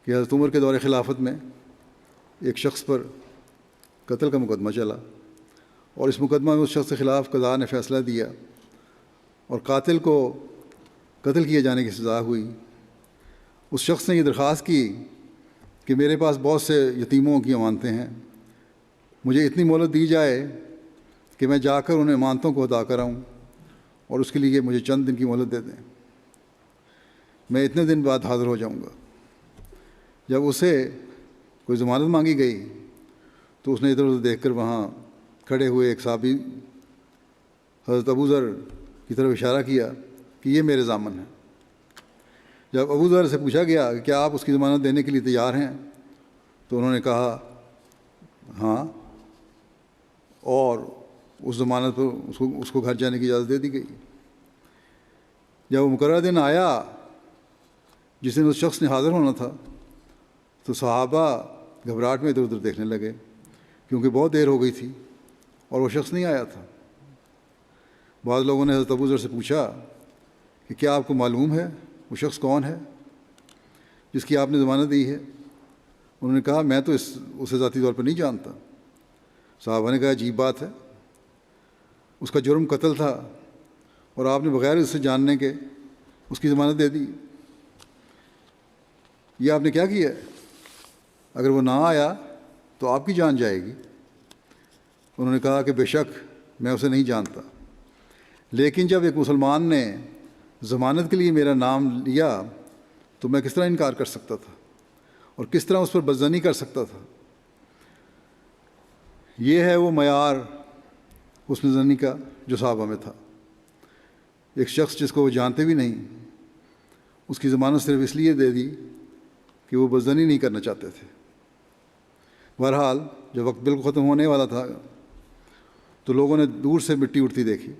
کہ حضرت عمر کے دور خلافت میں ایک شخص پر قتل کا مقدمہ چلا، اور اس مقدمہ میں اس شخص کے خلاف قضا نے فیصلہ دیا اور قاتل کو قتل کیے جانے کی سزا ہوئی۔ اس شخص نے یہ درخواست کی کہ میرے پاس بہت سے یتیموں کی امانتیں ہیں، مجھے اتنی مہلت دی جائے کہ میں جا کر انہیں امانتوں کو ادا کراؤں، اور اس کے لیے مجھے چند دن کی مہلت دے دیں، میں اتنے دن بعد حاضر ہو جاؤں گا۔ جب اسے کوئی ضمانت مانگی گئی تو اس نے ادھر ادھر دیکھ کر وہاں کھڑے ہوئے ایک صحابی حضرت ابو ذر کی طرف اشارہ کیا کہ یہ میرے ضامن ہیں۔ جب ابو ذر سے پوچھا گیا کہ کیا آپ اس کی ضمانت دینے کے لیے تیار ہیں، تو انہوں نے کہا ہاں، اور اس ضمانت پر اس کو گھر جانے کی اجازت دے دی گئی۔ جب وہ مقررہ دن آیا جس دن اس شخص نے حاضر ہونا تھا تو صحابہ گھبراہٹ میں ادھر ادھر دیکھنے لگے کیونکہ بہت دیر ہو گئی تھی اور وہ شخص نہیں آیا تھا۔ بعض لوگوں نے حضرت ابو ذر سے پوچھا کہ کیا آپ کو معلوم ہے وہ شخص کون ہے جس کی آپ نے ضمانت دی ہے؟ انہوں نے کہا میں تو اسے ذاتی طور پر نہیں جانتا۔ صحابہ نے کہا عجیب بات ہے، اس کا جرم قتل تھا اور آپ نے بغیر اس سے جاننے کے اس کی ضمانت دے دی، یہ آپ نے کیا کیا ہے؟ اگر وہ نہ آیا تو آپ کی جان جائے گی۔ انہوں نے کہا کہ بے شک میں اسے نہیں جانتا، لیکن جب ایک مسلمان نے ضمانت کے لیے میرا نام لیا تو میں کس طرح انکار کر سکتا تھا اور کس طرح اس پر بدظنی کر سکتا تھا۔ یہ ہے وہ معیار حسن ظنی کا جو صحابہ میں تھا۔ ایک شخص جس کو وہ جانتے بھی نہیں، اس کی ضمانت صرف اس لیے دے دی کہ وہ بدظنی نہیں کرنا چاہتے تھے۔ بہرحال جب وقت بالکل ختم ہونے والا تھا تو لوگوں نے دور سے مٹی اڑتی دیکھی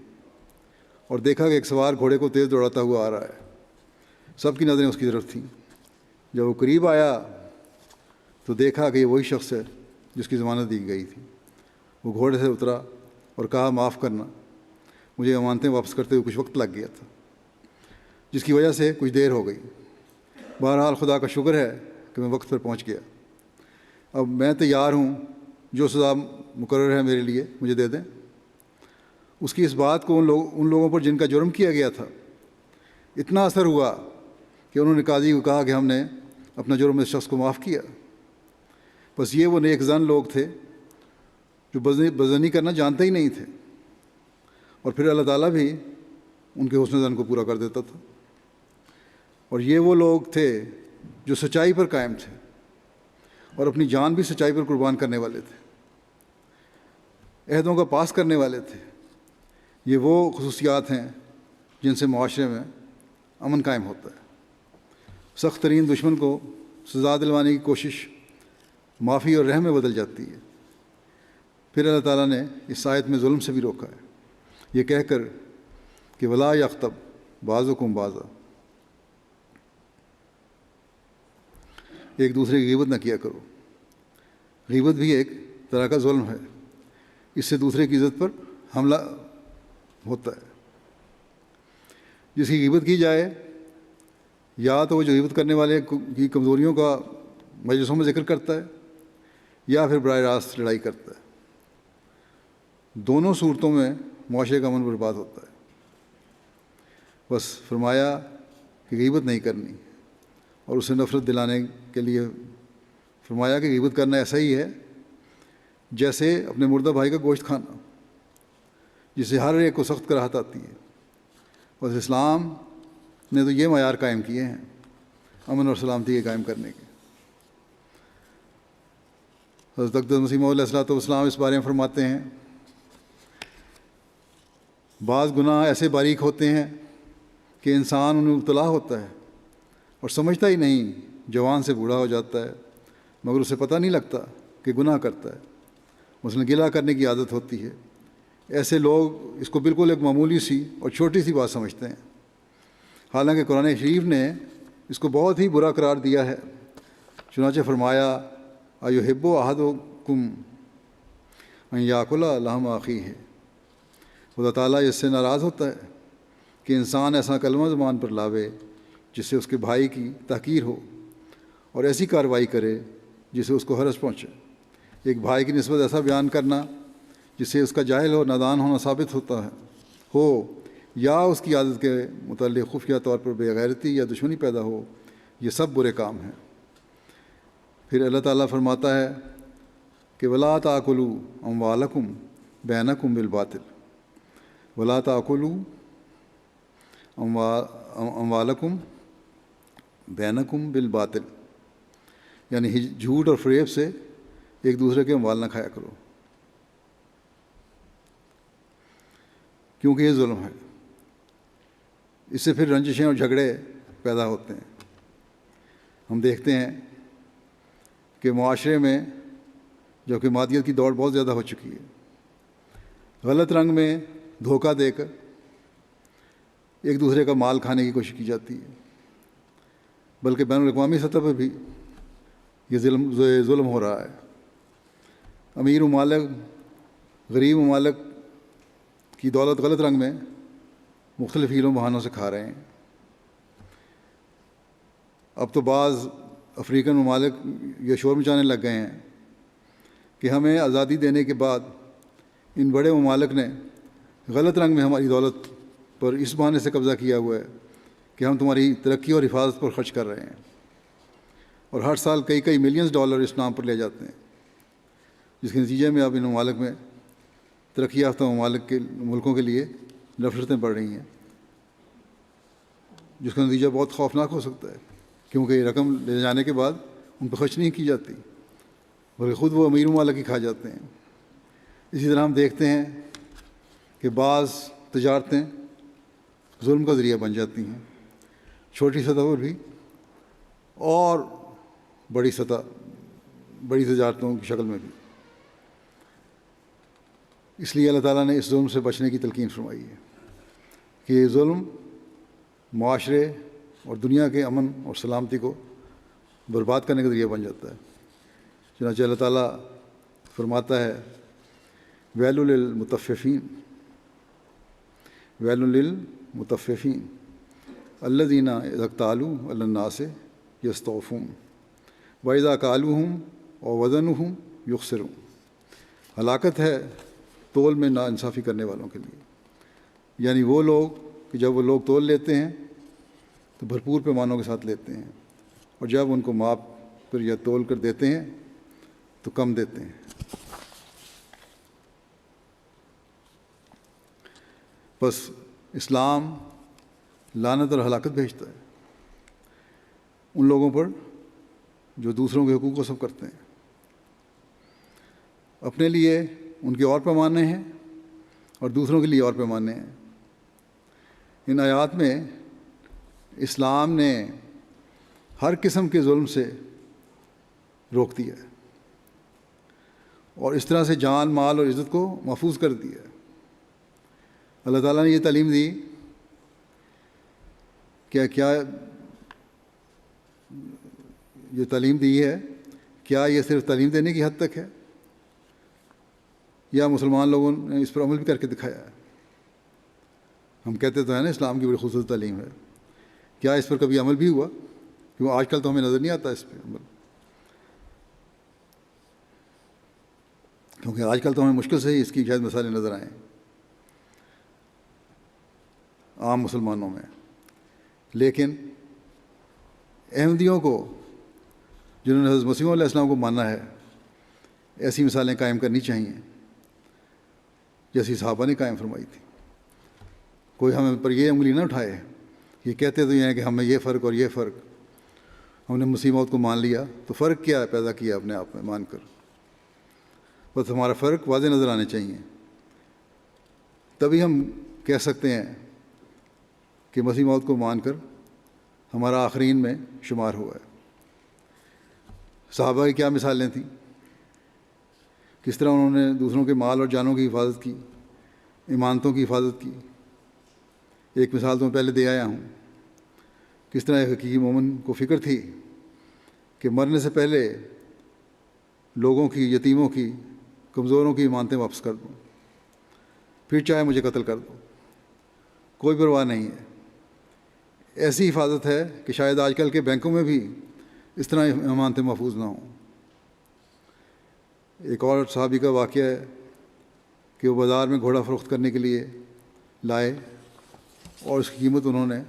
اور دیکھا کہ ایک سوار گھوڑے کو تیز دوڑاتا ہوا آ رہا ہے۔ سب کی نظریں اس کی طرف تھیں۔ جب وہ قریب آیا تو دیکھا کہ یہ وہی شخص ہے جس کی ضمانت دی گئی تھی۔ وہ گھوڑے سے اترا اور کہا معاف کرنا، مجھے امانتیں واپس کرتے ہوئے کچھ وقت لگ گیا تھا جس کی وجہ سے کچھ دیر ہو گئی۔ بہرحال خدا کا شکر ہے کہ میں وقت پر پہنچ گیا، اب میں تیار ہوں، جو سزا مقرر ہے میرے لیے مجھے دے دیں۔ اس کی اس بات کو ان لوگوں پر جن کا جرم کیا گیا تھا اتنا اثر ہوا کہ انہوں نے قاضی کو کہا کہ ہم نے اپنا جرم اس شخص کو معاف کیا۔ بس یہ وہ نیک زن لوگ تھے جو بدظنی کرنا جانتے ہی نہیں تھے، اور پھر اللہ تعالیٰ بھی ان کے حسن زن کو پورا کر دیتا تھا۔ اور یہ وہ لوگ تھے جو سچائی پر قائم تھے اور اپنی جان بھی سچائی پر قربان کرنے والے تھے، عہدوں کا پاس کرنے والے تھے۔ یہ وہ خصوصیات ہیں جن سے معاشرے میں امن قائم ہوتا ہے۔ سخت ترین دشمن کو سزا دلوانے کی کوشش معافی اور رحم میں بدل جاتی ہے۔ پھر اللہ تعالیٰ نے اس آیت میں ظلم سے بھی روکا ہے، یہ کہہ کر کہ ولا یغتب بعضکم بعضا، ایک دوسرے کی غیبت نہ کیا کرو۔ غیبت بھی ایک طرح کا ظلم ہے، اس سے دوسرے کی عزت پر حملہ ہوتا ہے۔ جس کی غیبت کی جائے یا تو وہ جو غیبت کرنے والے کی کمزوریوں کا مجلسوں میں ذکر کرتا ہے یا پھر براہ راست لڑائی کرتا ہے۔ دونوں صورتوں میں معاشرے کا امن برباد ہوتا ہے۔ بس فرمایا کہ غیبت نہیں کرنی، اور اسے نفرت دلانے کے لیے فرمایا کہ غیبت کرنا ایسا ہی ہے جیسے اپنے مردہ بھائی کا گوشت کھانا، جسے ہر ایک کو سخت کراہت آتی ہے۔ بس اسلام نے تو یہ معیار قائم کیے ہیں امن اور سلامتی کے قائم کرنے کے۔ حضرت اقدس مسیح موعود علیہ السلام اس بارے میں فرماتے ہیں، بعض گناہ ایسے باریک ہوتے ہیں کہ انسان ان میں مبتلا ہوتا ہے اور سمجھتا ہی نہیں، جوان سے بوڑھا ہو جاتا ہے مگر اسے پتہ نہیں لگتا کہ گناہ کرتا ہے۔ مثلاً گلہ کرنے کی عادت ہوتی ہے۔ ایسے لوگ اس کو بالکل ایک معمولی سی اور چھوٹی سی بات سمجھتے ہیں، حالانکہ قرآن شریف نے اس کو بہت ہی برا قرار دیا ہے۔ چنانچہ فرمایا ایحب احدکم ان یاکل لحم اخیہ، خدا تعالیٰ اس سے ناراض ہوتا ہے کہ انسان ایسا کلمہ زبان پر لاوے جس سے اس کے بھائی کی تحقیر ہو، اور ایسی کارروائی کرے جس سے اس کو حرج پہنچے۔ ایک بھائی کی نسبت ایسا بیان کرنا جس سے اس کا جاہل اور نادان ہونا ثابت ہوتا ہے ہو، یا اس کی عادت کے متعلق خفیہ طور پر بے غیرتی یا دشمنی پیدا ہو، یہ سب برے کام ہیں۔ پھر اللہ تعالیٰ فرماتا ہے کہ وَلَا تَأْكُلُوا أَمْوَالَكُمْ بَيْنَكُمْ بِالْبَاطِلِ، وَلَا تَأْكُلُوا أَمْوَالَكُمْ بَيْنَكُمْ بِالْبَاطِلِ، یعنی جھوٹ اور فریب سے ایک دوسرے کے اموال نہ کھایا کرو، کیونکہ یہ ظلم ہے۔ اس سے پھر رنجشیں اور جھگڑے پیدا ہوتے ہیں۔ ہم دیکھتے ہیں کہ معاشرے میں جو کہ مادیت کی دوڑ بہت زیادہ ہو چکی ہے، غلط رنگ میں دھوکہ دے کر ایک دوسرے کا مال کھانے کی کوشش کی جاتی ہے، بلکہ بین الاقوامی سطح پر بھی یہ ظلم ہو رہا ہے۔ امیر ممالک غریب ممالک کی دولت غلط رنگ میں مختلف ہیلوں بہانوں سے کھا رہے ہیں۔ اب تو بعض افریقن ممالک یہ شور مچانے لگ گئے ہیں کہ ہمیں آزادی دینے کے بعد ان بڑے ممالک نے غلط رنگ میں ہماری دولت پر اس بہانے سے قبضہ کیا ہوا ہے کہ ہم تمہاری ترقی اور حفاظت پر خرچ کر رہے ہیں، اور ہر سال کئی ملینز ڈالر اس نام پر لے جاتے ہیں، جس کے نتیجے میں اب ان ممالک میں ترقی یافتہ ملکوں کے لیے نفرتیں بڑھ رہی ہیں، جس کا نتیجہ بہت خوفناک ہو سکتا ہے، کیونکہ یہ رقم لے جانے کے بعد ان پہ خرچ نہیں کی جاتی بلکہ خود وہ امیر ممالک ہی کھا جاتے ہیں۔ اسی طرح ہم دیکھتے ہیں کہ بعض تجارتیں ظلم کا ذریعہ بن جاتی ہیں، چھوٹی سطح پر بھی اور بڑی تجارتوں کی شکل میں بھی۔ اس لیے اللہ تعالیٰ نے اس ظلم سے بچنے کی تلقین فرمائی ہے کہ یہ ظلم معاشرے اور دنیا کے امن اور سلامتی کو برباد کرنے کا ذریعہ بن جاتا ہے۔ چنانچہ اللہ تعالیٰ فرماتا ہے ویل للمطففین، ویل للمطففین الذین اذا اکتالوا علی الناس یستوفون واذا کالوہم ووزنوہم یخسرون۔ ہلاکت ہے تول میں ناانصافی کرنے والوں کے لیے، یعنی وہ لوگ کہ جب وہ لوگ تول لیتے ہیں تو بھرپور پیمانوں کے ساتھ لیتے ہیں، اور جب ان کو ماپ کر یا تول کر دیتے ہیں تو کم دیتے ہیں۔ بس اسلام لعنت اور ہلاکت بھیجتا ہے ان لوگوں پر جو دوسروں کے حقوق کو سب کرتے ہیں۔ اپنے لیے ان کے اور پیمانے ہیں اور دوسروں کے لیے اور پیمانے ہیں۔ ان آیات میں اسلام نے ہر قسم کے ظلم سے روک دیا ہے اور اس طرح سے جان، مال اور عزت کو محفوظ کر دیا ہے۔ اللہ تعالیٰ نے یہ تعلیم دی کہ کیا یہ تعلیم دی ہے، کیا یہ صرف تعلیم دینے کی حد تک ہے یا مسلمان لوگوں نے اس پر عمل بھی کر کے دکھایا ہے؟ ہم کہتے تو ہیں نا اسلام کی بڑی خصوصی تعلیم ہے، کیا اس پر کبھی عمل بھی ہوا؟ کیوں آج کل تو ہمیں نظر نہیں آتا اس پہ عمل، کیونکہ آج کل تو ہمیں مشکل سے ہی اس کی شاید مثالیں نظر آئیں عام مسلمانوں میں۔ لیکن احمدیوں کو، جنہوں نے حضرت مسیح علیہ السلام کو مانا ہے، ایسی مثالیں قائم کرنی چاہیے جیسی صحابہ نے قائم فرمائی تھی۔ کوئی ہمیں پر یہ انگلی نہ اٹھائے، یہ کہتے تو یہ ہیں کہ ہمیں یہ فرق اور یہ فرق، ہم نے مسیح موت کو مان لیا تو فرق کیا پیدا کیا اپنے آپ میں مان کر؟ بس ہمارا فرق واضح نظر آنے چاہیے، تبھی ہم کہہ سکتے ہیں کہ مسیح موت کو مان کر ہمارا آخرین میں شمار ہوا ہے۔ صحابہ کی کیا مثالیں تھیں، کس طرح انہوں نے دوسروں کے مال اور جانوں کی حفاظت کی، امانتوں کی حفاظت کی۔ ایک مثال تو میں پہلے دے آیا ہوں کس طرح ایک حقیقی مومن کو فکر تھی کہ مرنے سے پہلے لوگوں کی، یتیموں کی، کمزوروں کی امانتیں واپس کر دوں، پھر چاہے مجھے قتل کر دو، کوئی پرواہ نہیں ہے۔ ایسی حفاظت ہے کہ شاید آج کل کے بینکوں میں بھی اس طرح امانتیں محفوظ نہ ہوں۔ ایک اور صحابی کا واقعہ ہے کہ وہ بازار میں گھوڑا فروخت کرنے کے لیے لائے اور اس کی قیمت انہوں نے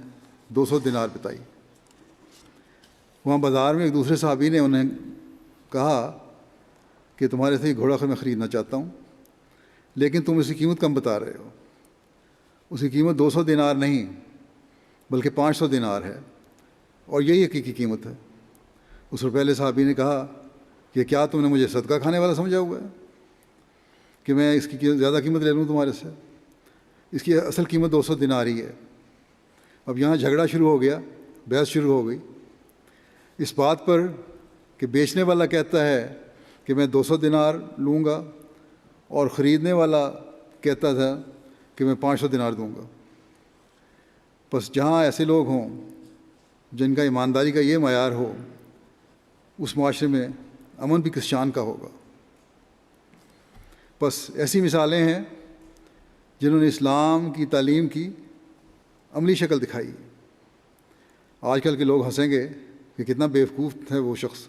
200 دینار بتائی۔ وہاں بازار میں ایک دوسرے صحابی نے انہیں کہا کہ تمہارے سے یہ گھوڑا میں خریدنا چاہتا ہوں، لیکن تم اس کی قیمت کم بتا رہے ہو۔ اس کی قیمت 200 دینار نہیں بلکہ 500 دینار ہے، اور یہی حقیقی قیمت ہے۔ اس پر پہلے صحابی نے کہا کہ کیا تم نے مجھے صدقہ کھانے والا سمجھا ہوا ہے کہ میں اس کی زیادہ قیمت لے لوں تمہارے سے؟ اس کی اصل قیمت 200 دینار ہی ہے۔ اب یہاں جھگڑا شروع ہو گیا، بحث شروع ہو گئی اس بات پر کہ بیچنے والا کہتا ہے کہ میں 200 دینار لوں گا اور خریدنے والا کہتا تھا کہ میں 500 دینار دوں گا۔ بس جہاں ایسے لوگ ہوں جن کا ایمانداری کا یہ معیار ہو، اس معاشرے میں امن بھی کس شان کا ہوگا۔ بس ایسی مثالیں ہیں جنہوں نے اسلام کی تعلیم کی عملی شکل دکھائی۔ آج کل کے لوگ ہنسیں گے کہ کتنا بیوقوف ہے وہ شخص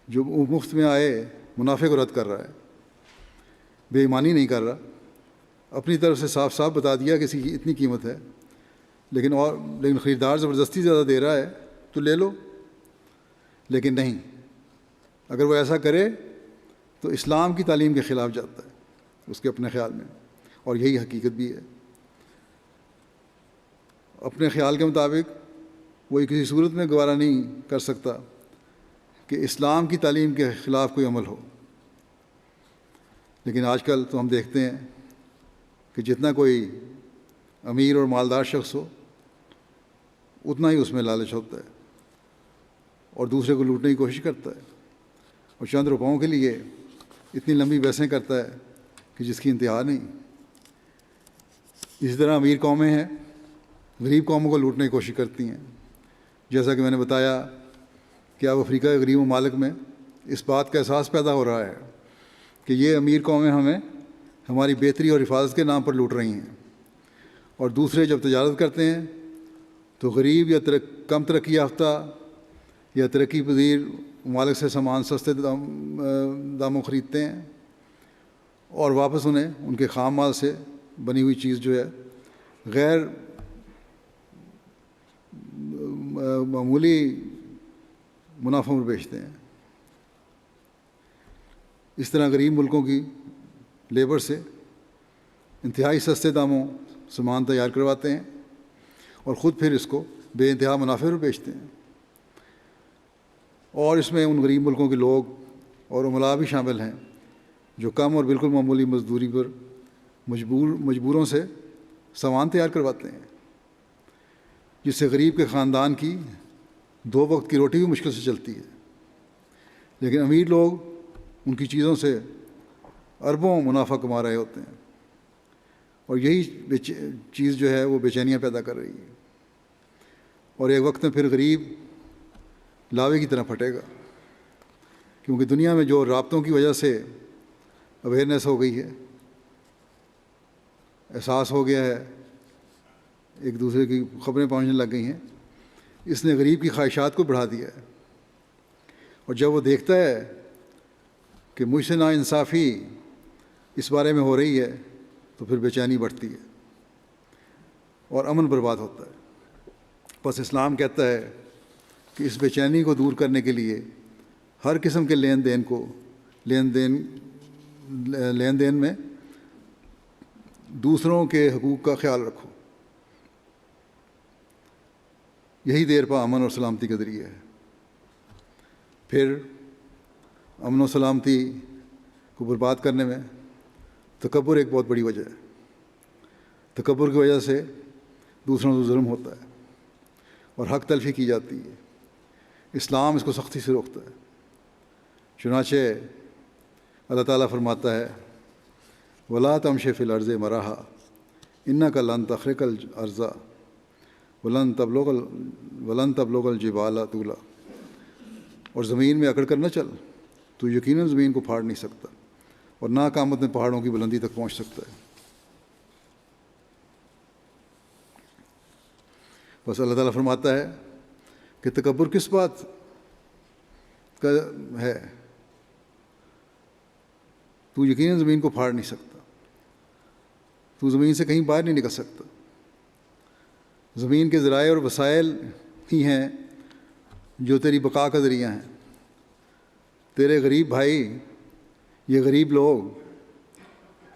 جو مفت میں آئے منافع کو رد کر رہا ہے، بے ایمانی نہیں کر رہا، اپنی طرف سے صاف صاف بتا دیا کہ اس کی اتنی قیمت ہے، لیکن خریدار زبردستی زیادہ دے رہا ہے تو لے لو۔ لیکن نہیں، اگر وہ ایسا کرے تو اسلام کی تعلیم کے خلاف جاتا ہے اس کے اپنے خیال میں، اور یہی حقیقت بھی ہے۔ اپنے خیال کے مطابق وہ کسی صورت میں گوارا نہیں کر سکتا کہ اسلام کی تعلیم کے خلاف کوئی عمل ہو۔ لیکن آج کل تو ہم دیکھتے ہیں کہ جتنا کوئی امیر اور مالدار شخص ہو اتنا ہی اس میں لالچ ہوتا ہے اور دوسرے کو لوٹنے کی کوشش کرتا ہے، اور چند روپوں کے لیے اتنی لمبی بحثیں کرتا ہے کہ جس کی انتہا نہیں۔ اسی طرح امیر قومیں ہیں غریب قوموں کو لوٹنے کی کوشش کرتی ہیں، جیسا کہ میں نے بتایا کہ اب افریقہ کے غریب ممالک میں اس بات کا احساس پیدا ہو رہا ہے کہ یہ امیر قومیں ہمیں ہماری بہتری اور حفاظت کے نام پر لوٹ رہی ہیں، اور دوسرے جب تجارت کرتے ہیں تو غریب یا کم ترقی یافتہ یا ترقی پذیر ممالک سے سامان سستے داموں خریدتے ہیں اور واپس انہیں ان کے خام مال سے بنی ہوئی چیز جو ہے غیر معمولی منافع میں بیچتے ہیں۔ اس طرح غریب ملکوں کی لیبر سے انتہائی سستے داموں سامان تیار کرواتے ہیں اور خود پھر اس کو بے انتہا منافع پر بیچتے ہیں، اور اس میں ان غریب ملکوں کے لوگ اور عملاء بھی شامل ہیں جو کم اور بالکل معمولی مزدوری پر مجبوروں سے سامان تیار کرواتے ہیں، جس سے غریب کے خاندان کی 2 وقت کی روٹی بھی مشکل سے چلتی ہے۔ لیکن امیر لوگ ان کی چیزوں سے اربوں منافع کما رہے ہوتے ہیں، اور یہی چیز جو ہے وہ بے چینیاں پیدا کر رہی ہے، اور ایک وقت میں پھر غریب لاوے کی طرح پھٹے گا، کیونکہ دنیا میں جو رابطوں کی وجہ سے اویئرنیس ہو گئی ہے، احساس ہو گیا ہے، ایک دوسرے کی خبریں پہنچنے لگ گئی ہیں، اس نے غریب کی خواہشات کو بڑھا دیا ہے، اور جب وہ دیکھتا ہے کہ مجھ سے ناانصافی اس بارے میں ہو رہی ہے تو پھر بے چینی بڑھتی ہے اور امن برباد ہوتا ہے۔ بس اسلام کہتا ہے کہ اس بے چینی کو دور کرنے کے لیے ہر قسم کے لین دین میں دوسروں کے حقوق کا خیال رکھو، یہی دیر پا امن اور سلامتی کا ذریعہ ہے۔ پھر امن و سلامتی کو برباد کرنے میں تکبر ایک بہت بڑی وجہ ہے۔ تکبر کی وجہ سے دوسروں سے ظلم ہوتا ہے اور حق تلفی کی جاتی ہے۔ اسلام اس کو سختی سے روکتا ہے۔ چنانچہ اللہ تعالیٰ فرماتا ہے وَلَا تَمْشِ فِي الْأَرْضِ مَرَحًا إِنَّكَ لَن تَخْرِقَ الْأَرْضَ ولن تبلغ الجبال طولا، اور زمین میں اکڑ کر نہ چل، تو یقیناً زمین کو پھاڑ نہیں سکتا، اور نہ قیامت میں پہاڑوں کی بلندی تک پہنچ سکتا ہے۔ بس اللہ تعالیٰ فرماتا ہے کہ تکبر کس بات کا ہے، تو یقیناً زمین کو پھاڑ نہیں سکتا، تو زمین سے کہیں باہر نہیں نکل سکتا۔ زمین کے ذرائع اور وسائل ہی ہیں جو تیری بقا کا ذریعہ ہیں۔ تیرے غریب بھائی، یہ غریب لوگ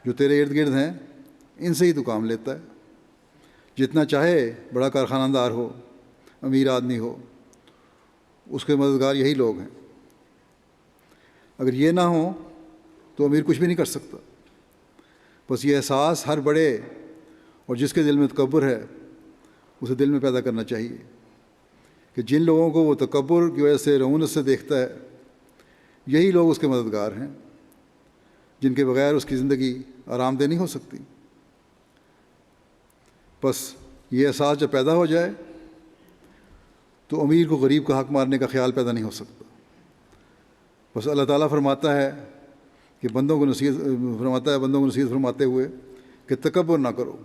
جو تیرے ارد گرد ہیں، ان سے ہی تو کام لیتا ہے۔ جتنا چاہے بڑا کارخانہ دار ہو، امیر آدمی ہو، اس کے مددگار یہی لوگ ہیں۔ اگر یہ نہ ہو تو امیر کچھ بھی نہیں کر سکتا۔ بس یہ احساس ہر بڑے اور جس کے دل میں تکبر ہے اسے دل میں پیدا کرنا چاہیے کہ جن لوگوں کو وہ تکبر کی وجہ سے رعونت سے دیکھتا ہے، یہی لوگ اس کے مددگار ہیں، جن کے بغیر اس کی زندگی آرام دہ نہیں ہو سکتی۔ بس یہ احساس جب پیدا ہو جائے تو امیر کو غریب کا حق مارنے کا خیال پیدا نہیں ہو سکتا۔ بس اللہ تعالیٰ فرماتا ہے کہ بندوں کو نصیحت فرماتے ہوئے کہ تکبر نہ کرو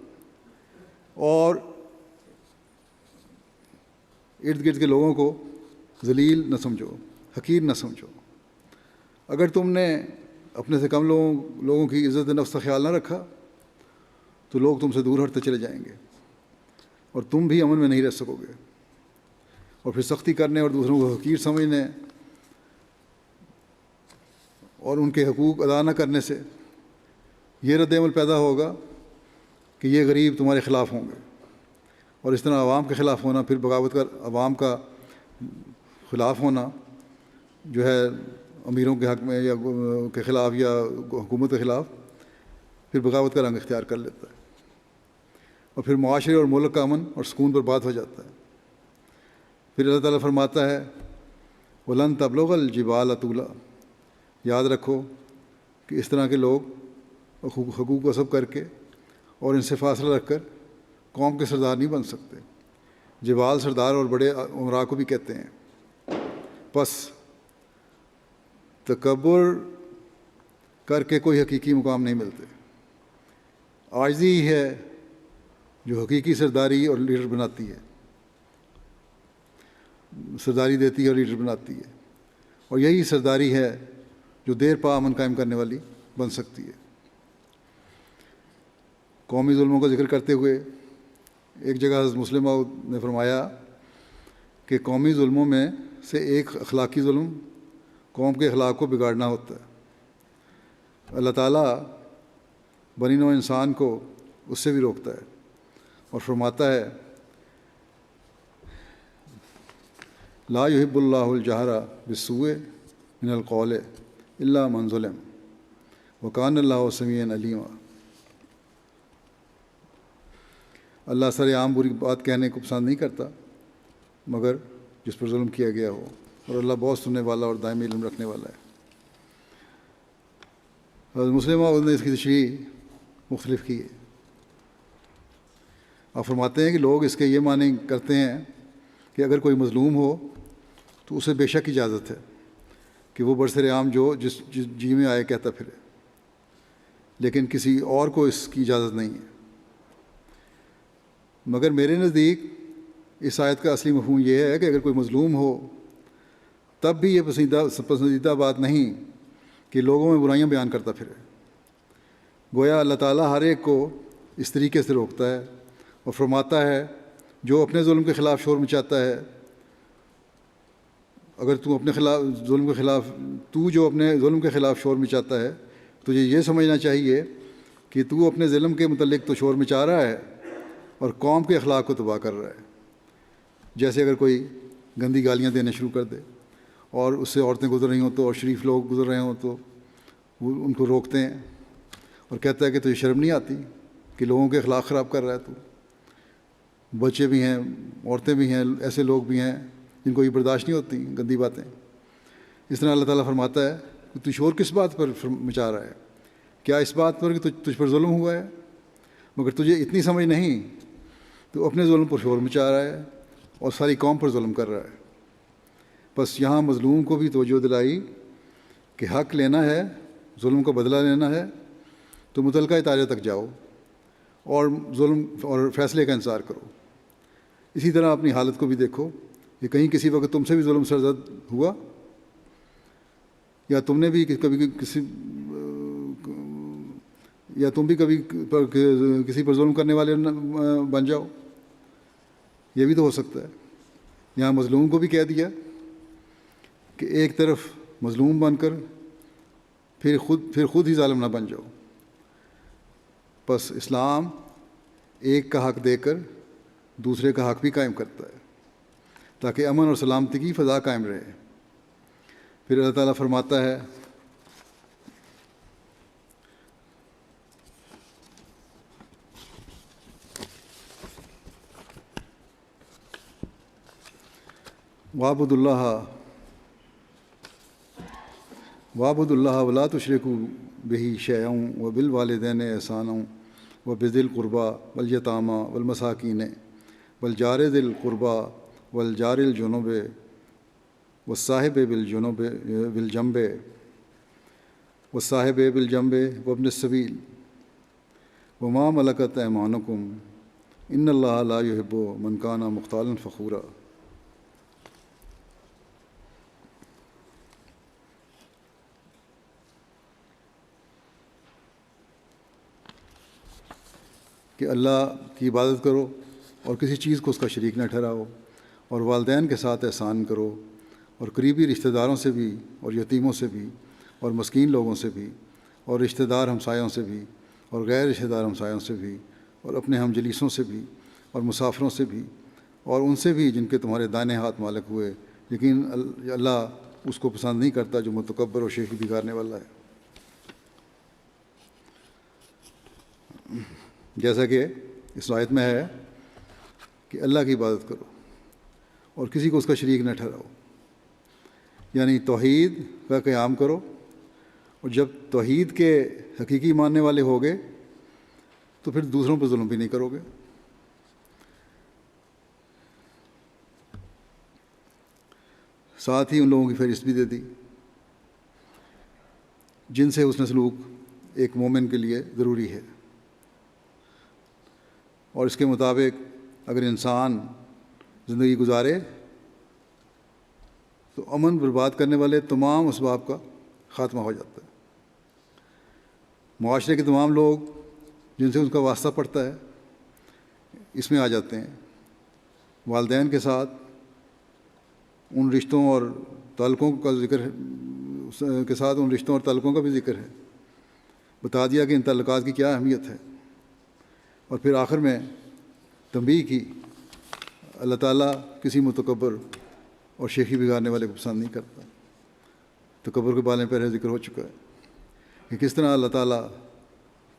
اور ارد گرد کے لوگوں کو ذلیل نہ سمجھو، حقیر نہ سمجھو۔ اگر تم نے اپنے سے کم لوگوں کی عزت نفس کا خیال نہ رکھا تو لوگ تم سے دور ہٹتے چلے جائیں گے اور تم بھی امن میں نہیں رہ سکو گے۔ اور پھر سختی کرنے اور دوسروں کو حقیر سمجھنے اور ان کے حقوق ادا نہ کرنے سے یہ رد عمل پیدا ہوگا کہ یہ غریب تمہارے خلاف ہوں گے، اور اس طرح عوام کے خلاف ہونا، پھر بغاوت کر عوام کا خلاف ہونا جو ہے امیروں کے حق میں یا کے خلاف یا حکومت کے خلاف، پھر بغاوت کا رنگ اختیار کر لیتا ہے، اور پھر معاشرے اور ملک کا امن اور سکون برباد ہو جاتا ہے۔ پھر اللہ تعالیٰ فرماتا ہے وَلَن تَبْلُغَ الْجِبَالَ طُولًا، یاد رکھو کہ اس طرح کے لوگ حقوق غصب کر کے اور ان سے فاصلہ رکھ کر قوم کے سردار نہیں بن سکتے۔ جبال سردار اور بڑے امراء کو بھی کہتے ہیں۔ بس تکبر کر کے کوئی حقیقی مقام نہیں ملتے۔ عاجزی ہی ہے جو حقیقی سرداری اور لیڈر بناتی ہے، سرداری دیتی ہے اور لیڈر بناتی ہے، اور یہی سرداری ہے جو دیر پا امن قائم کرنے والی بن سکتی ہے۔ قومی ظلموں کا ذکر کرتے ہوئے ایک جگہ حضرت مسلم موعود نے فرمایا کہ قومی ظلموں میں سے ایک اخلاقی ظلم قوم کے اخلاق کو بگاڑنا ہوتا ہے۔ اللہ تعالیٰ بنی نوع انسان کو اس سے بھی روکتا ہے اور فرماتا ہے لا يحب اللہ الجہر بالسوء من القول الا من ظلم وکان اللہ سمیعا علیما۔ اللہ سر عام بری بات کہنے کو پسند نہیں کرتا مگر جس پر ظلم کیا گیا ہو، اور اللہ بہت سننے والا اور دائمی علم رکھنے والا ہے۔ حضرت مسلم موعود نے اس کی تشریح مختلف کی ہے۔ آپ فرماتے ہیں کہ لوگ اس کے یہ معنی کرتے ہیں کہ اگر کوئی مظلوم ہو تو اسے بے شک اجازت ہے کہ وہ برسر عام جو جس جی میں آئے کہتا پھرے، لیکن کسی اور کو اس کی اجازت نہیں ہے۔ مگر میرے نزدیک اس آیت کا اصلی مفہوم یہ ہے کہ اگر کوئی مظلوم ہو تب بھی یہ پسندیدہ بات نہیں کہ لوگوں میں برائیاں بیان کرتا پھرے۔ گویا اللہ تعالیٰ ہر ایک کو اس طریقے سے روکتا ہے اور فرماتا ہے جو اپنے ظلم کے خلاف شور مچاتا ہے، اگر تو اپنے جو اپنے ظلم کے خلاف شور مچاتا ہے تجھے یہ سمجھنا چاہیے کہ تو اپنے ظلم کے متعلق تو شور مچا رہا ہے اور قوم کے اخلاق کو تباہ کر رہا ہے۔ جیسے اگر کوئی گندی گالیاں دینا شروع کر دے اور اس سے عورتیں گزر رہی ہوں تو اور شریف لوگ گزر رہے ہوں تو وہ ان کو روکتے ہیں اور کہتا ہے کہ تجھے شرم نہیں آتی کہ لوگوں کے اخلاق خراب کر رہا ہے تو۔ بچے بھی ہیں، عورتیں بھی ہیں، ایسے لوگ بھی ہیں جن کو یہ برداشت نہیں ہوتی گندی باتیں۔ اس طرح اللہ تعالیٰ فرماتا ہے کہ تو شور کس بات پر مچا رہا ہے؟ کیا اس بات پر کہ تجھ پر ظلم ہوا ہے؟ مگر تجھے اتنی سمجھ نہیں تو اپنے ظلم پر شور مچا رہا ہے اور ساری قوم پر ظلم کر رہا ہے۔ بس یہاں مظلوم کو بھی توجہ دلائی کہ حق لینا ہے، ظلم کا بدلہ لینا ہے تو متعلقہ ادارے تک جاؤ اور ظلم اور فیصلے کا انتظار کرو۔ اسی طرح اپنی حالت کو بھی دیکھو کہ کہیں کسی وقت تم سے بھی ظلم سرزد ہوا، یا تم نے بھی کبھی تم بھی کبھی کسی پر ظلم کرنے والے بن جاؤ، یہ بھی تو ہو سکتا ہے۔ یہاں مظلوم کو بھی کہہ دیا کہ ایک طرف مظلوم بن کر پھر خود ہی ظالم نہ بن جاؤ۔ بس اسلام ایک کا حق دے کر دوسرے کا حق بھی قائم کرتا ہے تاکہ امن اور سلامتی کی فضا قائم رہے۔ پھر اللہ تعالیٰ فرماتا ہے وَاعْبُدُوا اللَّهَ وَلَا تُشْرِكُوا بِهِ شَيْئًا وَبِالْوَالِدَيْنِ إِحْسَانًا وَبِذِي الْقُرْبَى وَالْيَتَامَى وَالْمَسَاكِينِ وَالْجَارِ ذِي الْقُرْبَى وَالْجَارِ الْجُنُبِ وَالصَّاحِبِ بِالْجَنبِ وَابْنِ السَّبِيلِ وَمَا مَلَكَتْ أَيْمَانُكُمْ إِنَّ اللَّهَ لَا يُحِبُّ مَنْ كَانَ مُخْتَالًا فَخُورًا۔ کہ اللہ کی عبادت کرو اور کسی چیز کو اس کا شریک نہ ٹھہراؤ، اور والدین کے ساتھ احسان کرو، اور قریبی رشتہ داروں سے بھی، اور یتیموں سے بھی، اور مسکین لوگوں سے بھی، اور رشتہ دار ہمسایوں سے بھی، اور غیر رشتہ دار ہمسایوں سے بھی، اور اپنے ہم جلیسوں سے بھی، اور مسافروں سے بھی، اور ان سے بھی جن کے تمہارے دائیں ہاتھ مالک ہوئے، لیکن اللہ اس کو پسند نہیں کرتا جو متکبر اور شیخی بگاڑنے والا ہے۔ جیسا کہ اس آیت میں ہے کہ اللہ کی عبادت کرو اور کسی کو اس کا شریک نہ ٹھہراؤ، یعنی توحید کا قیام کرو، اور جب توحید کے حقیقی ماننے والے ہوگے تو پھر دوسروں پر ظلم بھی نہیں کرو گے۔ ساتھ ہی ان لوگوں کی فہرست بھی دے دی جن سے حسن سلوک ایک مومن کے لیے ضروری ہے، اور اس کے مطابق اگر انسان زندگی گزارے تو امن برباد کرنے والے تمام اسباب کا خاتمہ ہو جاتا ہے۔ معاشرے کے تمام لوگ جن سے اس کا واسطہ پڑتا ہے اس میں آ جاتے ہیں۔ والدین کے ساتھ ان رشتوں اور تعلقوں کا ذکر کے ساتھ ان رشتوں اور تعلقوں کا بھی ذکر ہے، بتا دیا کہ ان تعلقات کی کیا اہمیت ہے، اور پھر آخر میں تنبیہ کی اللہ تعالیٰ کسی متکبر اور شیخی بگاڑنے والے کو پسند نہیں کرتا۔ تکبر کے بارے میں پہلے ذکر ہو چکا ہے کہ کس طرح اللہ تعالیٰ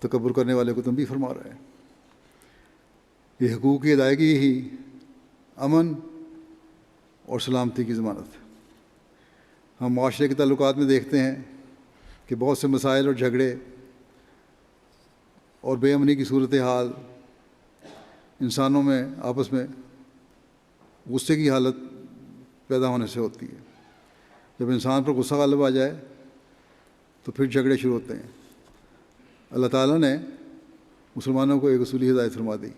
تکبر کرنے والے کو تنبیہ فرما رہا ہے۔ یہ حقوق کی ادائیگی ہی امن اور سلامتی کی ضمانت ہے۔ ہم معاشرے کے تعلقات میں دیکھتے ہیں کہ بہت سے مسائل اور جھگڑے اور بے امنی کی صورتحال انسانوں میں آپس میں غصے کی حالت پیدا ہونے سے ہوتی ہے۔ جب انسان پر غصہ غالب آ جائے تو پھر جھگڑے شروع ہوتے ہیں۔ اللہ تعالیٰ نے مسلمانوں کو ایک اصولی ہدایت فرما دی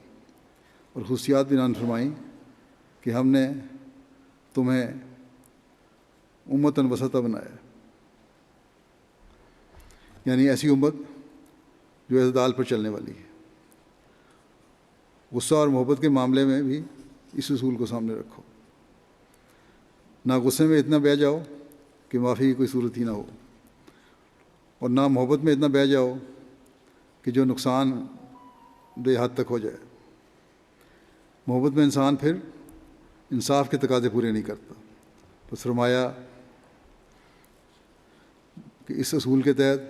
اور خصوصیات بھی بیان فرمائیں کہ ہم نے تمہیں امتاً وسطا بنایا، یعنی ایسی امت جو اعتدال پر چلنے والی ہے۔ غصہ اور محبت کے معاملے میں بھی اس اصول کو سامنے رکھو، نہ غصے میں اتنا بہہ جاؤ کہ معافی کی کوئی صورت ہی نہ ہو، اور نہ محبت میں اتنا بہہ جاؤ کہ جو نقصان دہ حد تک ہو جائے۔ محبت میں انسان پھر انصاف کے تقاضے پورے نہیں کرتا۔ بس فرمایا کہ اس اصول کے تحت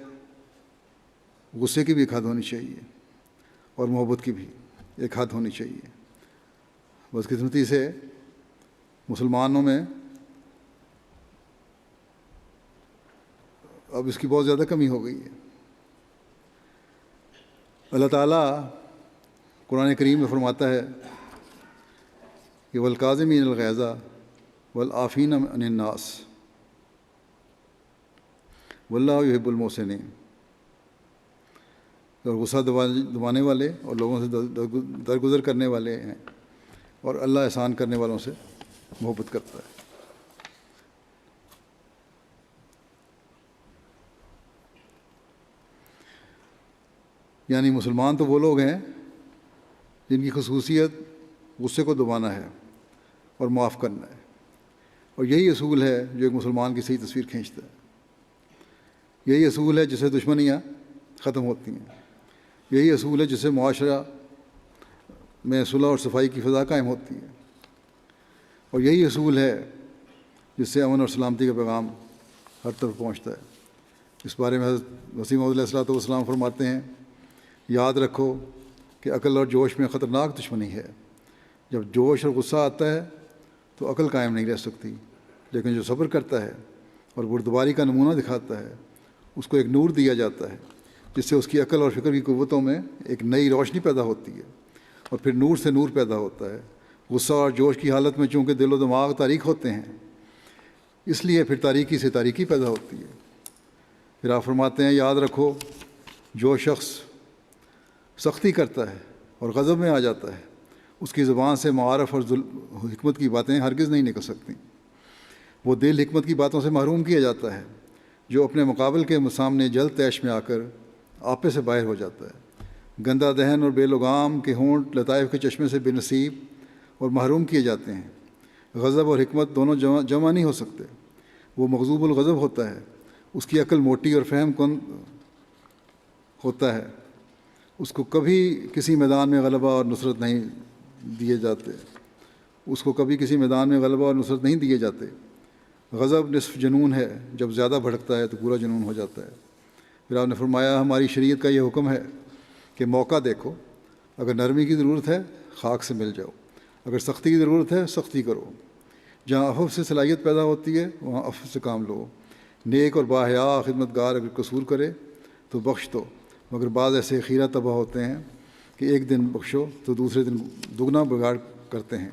غصے کی بھی ایک حد ہونی چاہیے اور محبت کی بھی ایک حد ہونی چاہیے۔ بدقسمتی سے مسلمانوں میں اب اس کی بہت زیادہ کمی ہو گئی ہے۔ اللہ تعالیٰ قرآن کریم میں فرماتا ہے کہ والکاظمین الغیظ والعافین عن الناس واللہ یحب المحسنین، اور غصہ دبانے والے اور لوگوں سے درگزر کرنے والے ہیں، اور اللہ احسان کرنے والوں سے محبت کرتا ہے۔ یعنی مسلمان تو وہ لوگ ہیں جن کی خصوصیت غصے کو دبانا ہے اور معاف کرنا ہے، اور یہی اصول ہے جو ایک مسلمان کی صحیح تصویر کھینچتا ہے۔ یہی اصول ہے جس سے دشمنیاں ختم ہوتی ہیں، یہی اصول ہے جس سے معاشرہ میں صلح اور صفائی کی فضا قائم ہوتی ہے، اور یہی اصول ہے جس سے امن اور سلامتی کا پیغام ہر طرف پہنچتا ہے۔ اس بارے میں حضرت مسیح موعود علیہ الصلوۃ والسلام فرماتے ہیں، یاد رکھو کہ عقل اور جوش میں خطرناک دشمنی ہے۔ جب جوش اور غصہ آتا ہے تو عقل قائم نہیں رہ سکتی، لیکن جو صبر کرتا ہے اور بردباری کا نمونہ دکھاتا ہے اس کو ایک نور دیا جاتا ہے جس سے اس کی عقل اور فکر کی قوتوں میں ایک نئی روشنی پیدا ہوتی ہے، اور پھر نور سے نور پیدا ہوتا ہے۔ غصہ اور جوش کی حالت میں چونکہ دل و دماغ تاریک ہوتے ہیں، اس لیے پھر تاریکی سے تاریکی پیدا ہوتی ہے۔ پھر آپ فرماتے ہیں، یاد رکھو جو شخص سختی کرتا ہے اور غضب میں آ جاتا ہے اس کی زبان سے معارف اور حکمت کی باتیں ہرگز نہیں نکل سکتی۔ وہ دل حکمت کی باتوں سے محروم کیا جاتا ہے جو اپنے مقابل کے سامنے جلد تیش میں آ کر آپے سے باہر ہو جاتا ہے۔ گندہ دہن اور بے لگام کے ہونٹ لطائف کے چشمے سے بے نصیب اور محروم کیے جاتے ہیں۔ غضب اور حکمت دونوں جمع نہیں ہو سکتے۔ وہ مغضوب الغضب ہوتا ہے، اس کی عقل موٹی اور فہم کن ہوتا ہے، اس کو کبھی کسی میدان میں غلبہ اور نصرت نہیں دیے جاتے، اس کو کبھی کسی میدان میں غلبہ اور نصرت نہیں دیے جاتے۔ غضب نصف جنون ہے، جب زیادہ بھڑکتا ہے تو پورا جنون ہو جاتا ہے۔ پھر آپ نے فرمایا، ہماری شریعت کا یہ حکم ہے کہ موقع دیکھو، اگر نرمی کی ضرورت ہے خاک سے مل جاؤ، اگر سختی کی ضرورت ہے سختی کرو۔ جہاں عفو سے صلاحیت پیدا ہوتی ہے وہاں عفو سے کام لو۔ نیک اور باحیا خدمتگار اگر قصور کرے تو بخش دو، مگر بعض ایسے خیرہ طبع ہوتے ہیں کہ ایک دن بخشو تو دوسرے دن دگنا بگاڑ کرتے ہیں،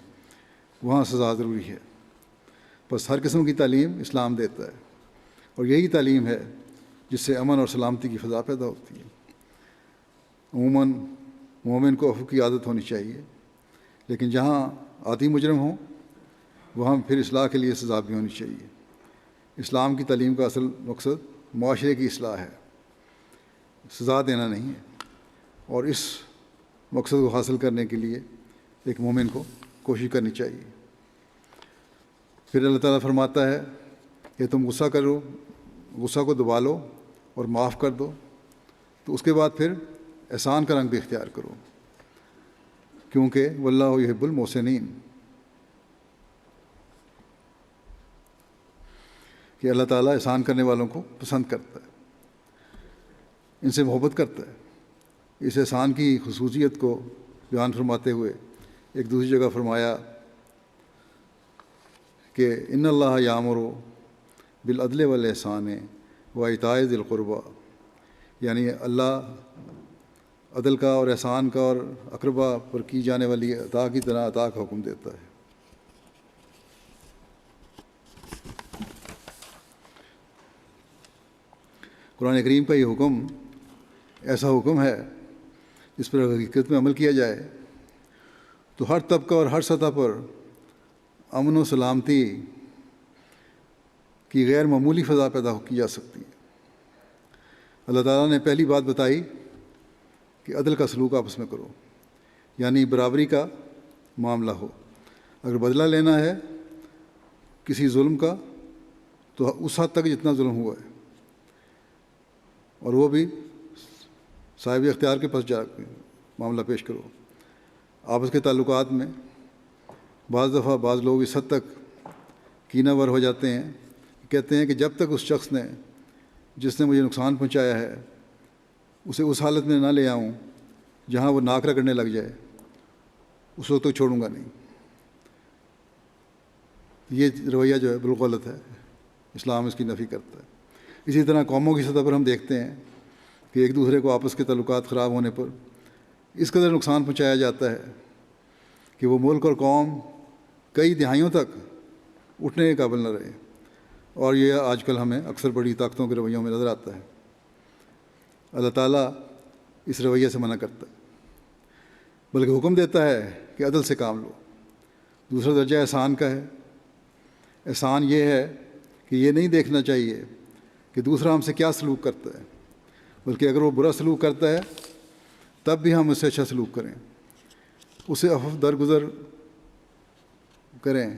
وہاں سزا ضروری ہے۔ بس ہر قسم کی تعلیم اسلام دیتا ہے، اور یہی تعلیم ہے جس سے امن اور سلامتی کی فضا پیدا ہوتی ہے۔ عموماً مومن کو عفو کی عادت ہونی چاہیے، لیکن جہاں عادی مجرم ہوں وہاں پھر اصلاح کے لیے سزا بھی ہونی چاہیے۔ اسلام کی تعلیم کا اصل مقصد معاشرے کی اصلاح ہے، سزا دینا نہیں ہے، اور اس مقصد کو حاصل کرنے کے لیے ایک مومن کو کوشش کرنی چاہیے۔ پھر اللہ تعالیٰ فرماتا ہے کہ تم غصہ کرو، غصہ کو دبا لو اور معاف کر دو، تو اس کے بعد پھر احسان کا رنگ بھی اختیار کرو، کیونکہ واللہ یحب المحسنین، کہ اللہ تعالیٰ احسان کرنے والوں کو پسند کرتا ہے، ان سے محبت کرتا ہے۔ اس احسان کی خصوصیت کو بیان فرماتے ہوئے ایک دوسری جگہ فرمایا کہ ان اللہ یامر بالعدل والاحسان وایتاء ذی القربی، یعنی اللہ عدل کا اور احسان کا اور اقربا پر کی جانے والی عطا کی طرح عطا کا حکم دیتا ہے۔ قرآن کریم کا یہ حکم ایسا حکم ہے جس پر حقیقت میں عمل کیا جائے تو ہر طبقہ اور ہر سطح پر امن و سلامتی کی غیر معمولی فضا پیدا کی جا سکتی ہے۔ اللہ تعالیٰ نے پہلی بات بتائی کہ عدل کا سلوک آپس میں کرو، یعنی برابری کا معاملہ ہو۔ اگر بدلہ لینا ہے کسی ظلم کا تو اس حد تک جتنا ظلم ہوا ہے، اور وہ بھی صاحب اختیار کے پاس جا کے معاملہ پیش کرو۔ آپس کے تعلقات میں بعض دفعہ بعض لوگ اس حد تک کینہ ور ہو جاتے ہیں، کہتے ہیں کہ جب تک اس شخص نے جس نے مجھے نقصان پہنچایا ہے اسے اس حالت میں نہ لے آؤں جہاں وہ ناک رگڑنے لگ جائے، اس وقت تک چھوڑوں گا نہیں۔ یہ رویہ جو ہے بالکل غلط ہے، اسلام اس کی نفی کرتا ہے۔ اسی طرح قوموں کی سطح پر ہم دیکھتے ہیں کہ ایک دوسرے کو آپس کے تعلقات خراب ہونے پر اس قدر نقصان پہنچایا جاتا ہے کہ وہ ملک اور قوم کئی دہائیوں تک اٹھنے کے قابل نہ رہے، اور یہ آج کل ہمیں اکثر بڑی طاقتوں کے رویوں میں نظر آتا ہے۔ اللہ تعالیٰ اس رویے سے منع کرتا ہے، بلکہ حکم دیتا ہے کہ عدل سے کام لو۔ دوسرا درجہ احسان کا ہے۔ احسان یہ ہے کہ یہ نہیں دیکھنا چاہیے کہ دوسرا ہم سے کیا سلوک کرتا ہے، بلکہ اگر وہ برا سلوک کرتا ہے تب بھی ہم اس سے اچھا سلوک کریں، اسے عفو درگزر کریں۔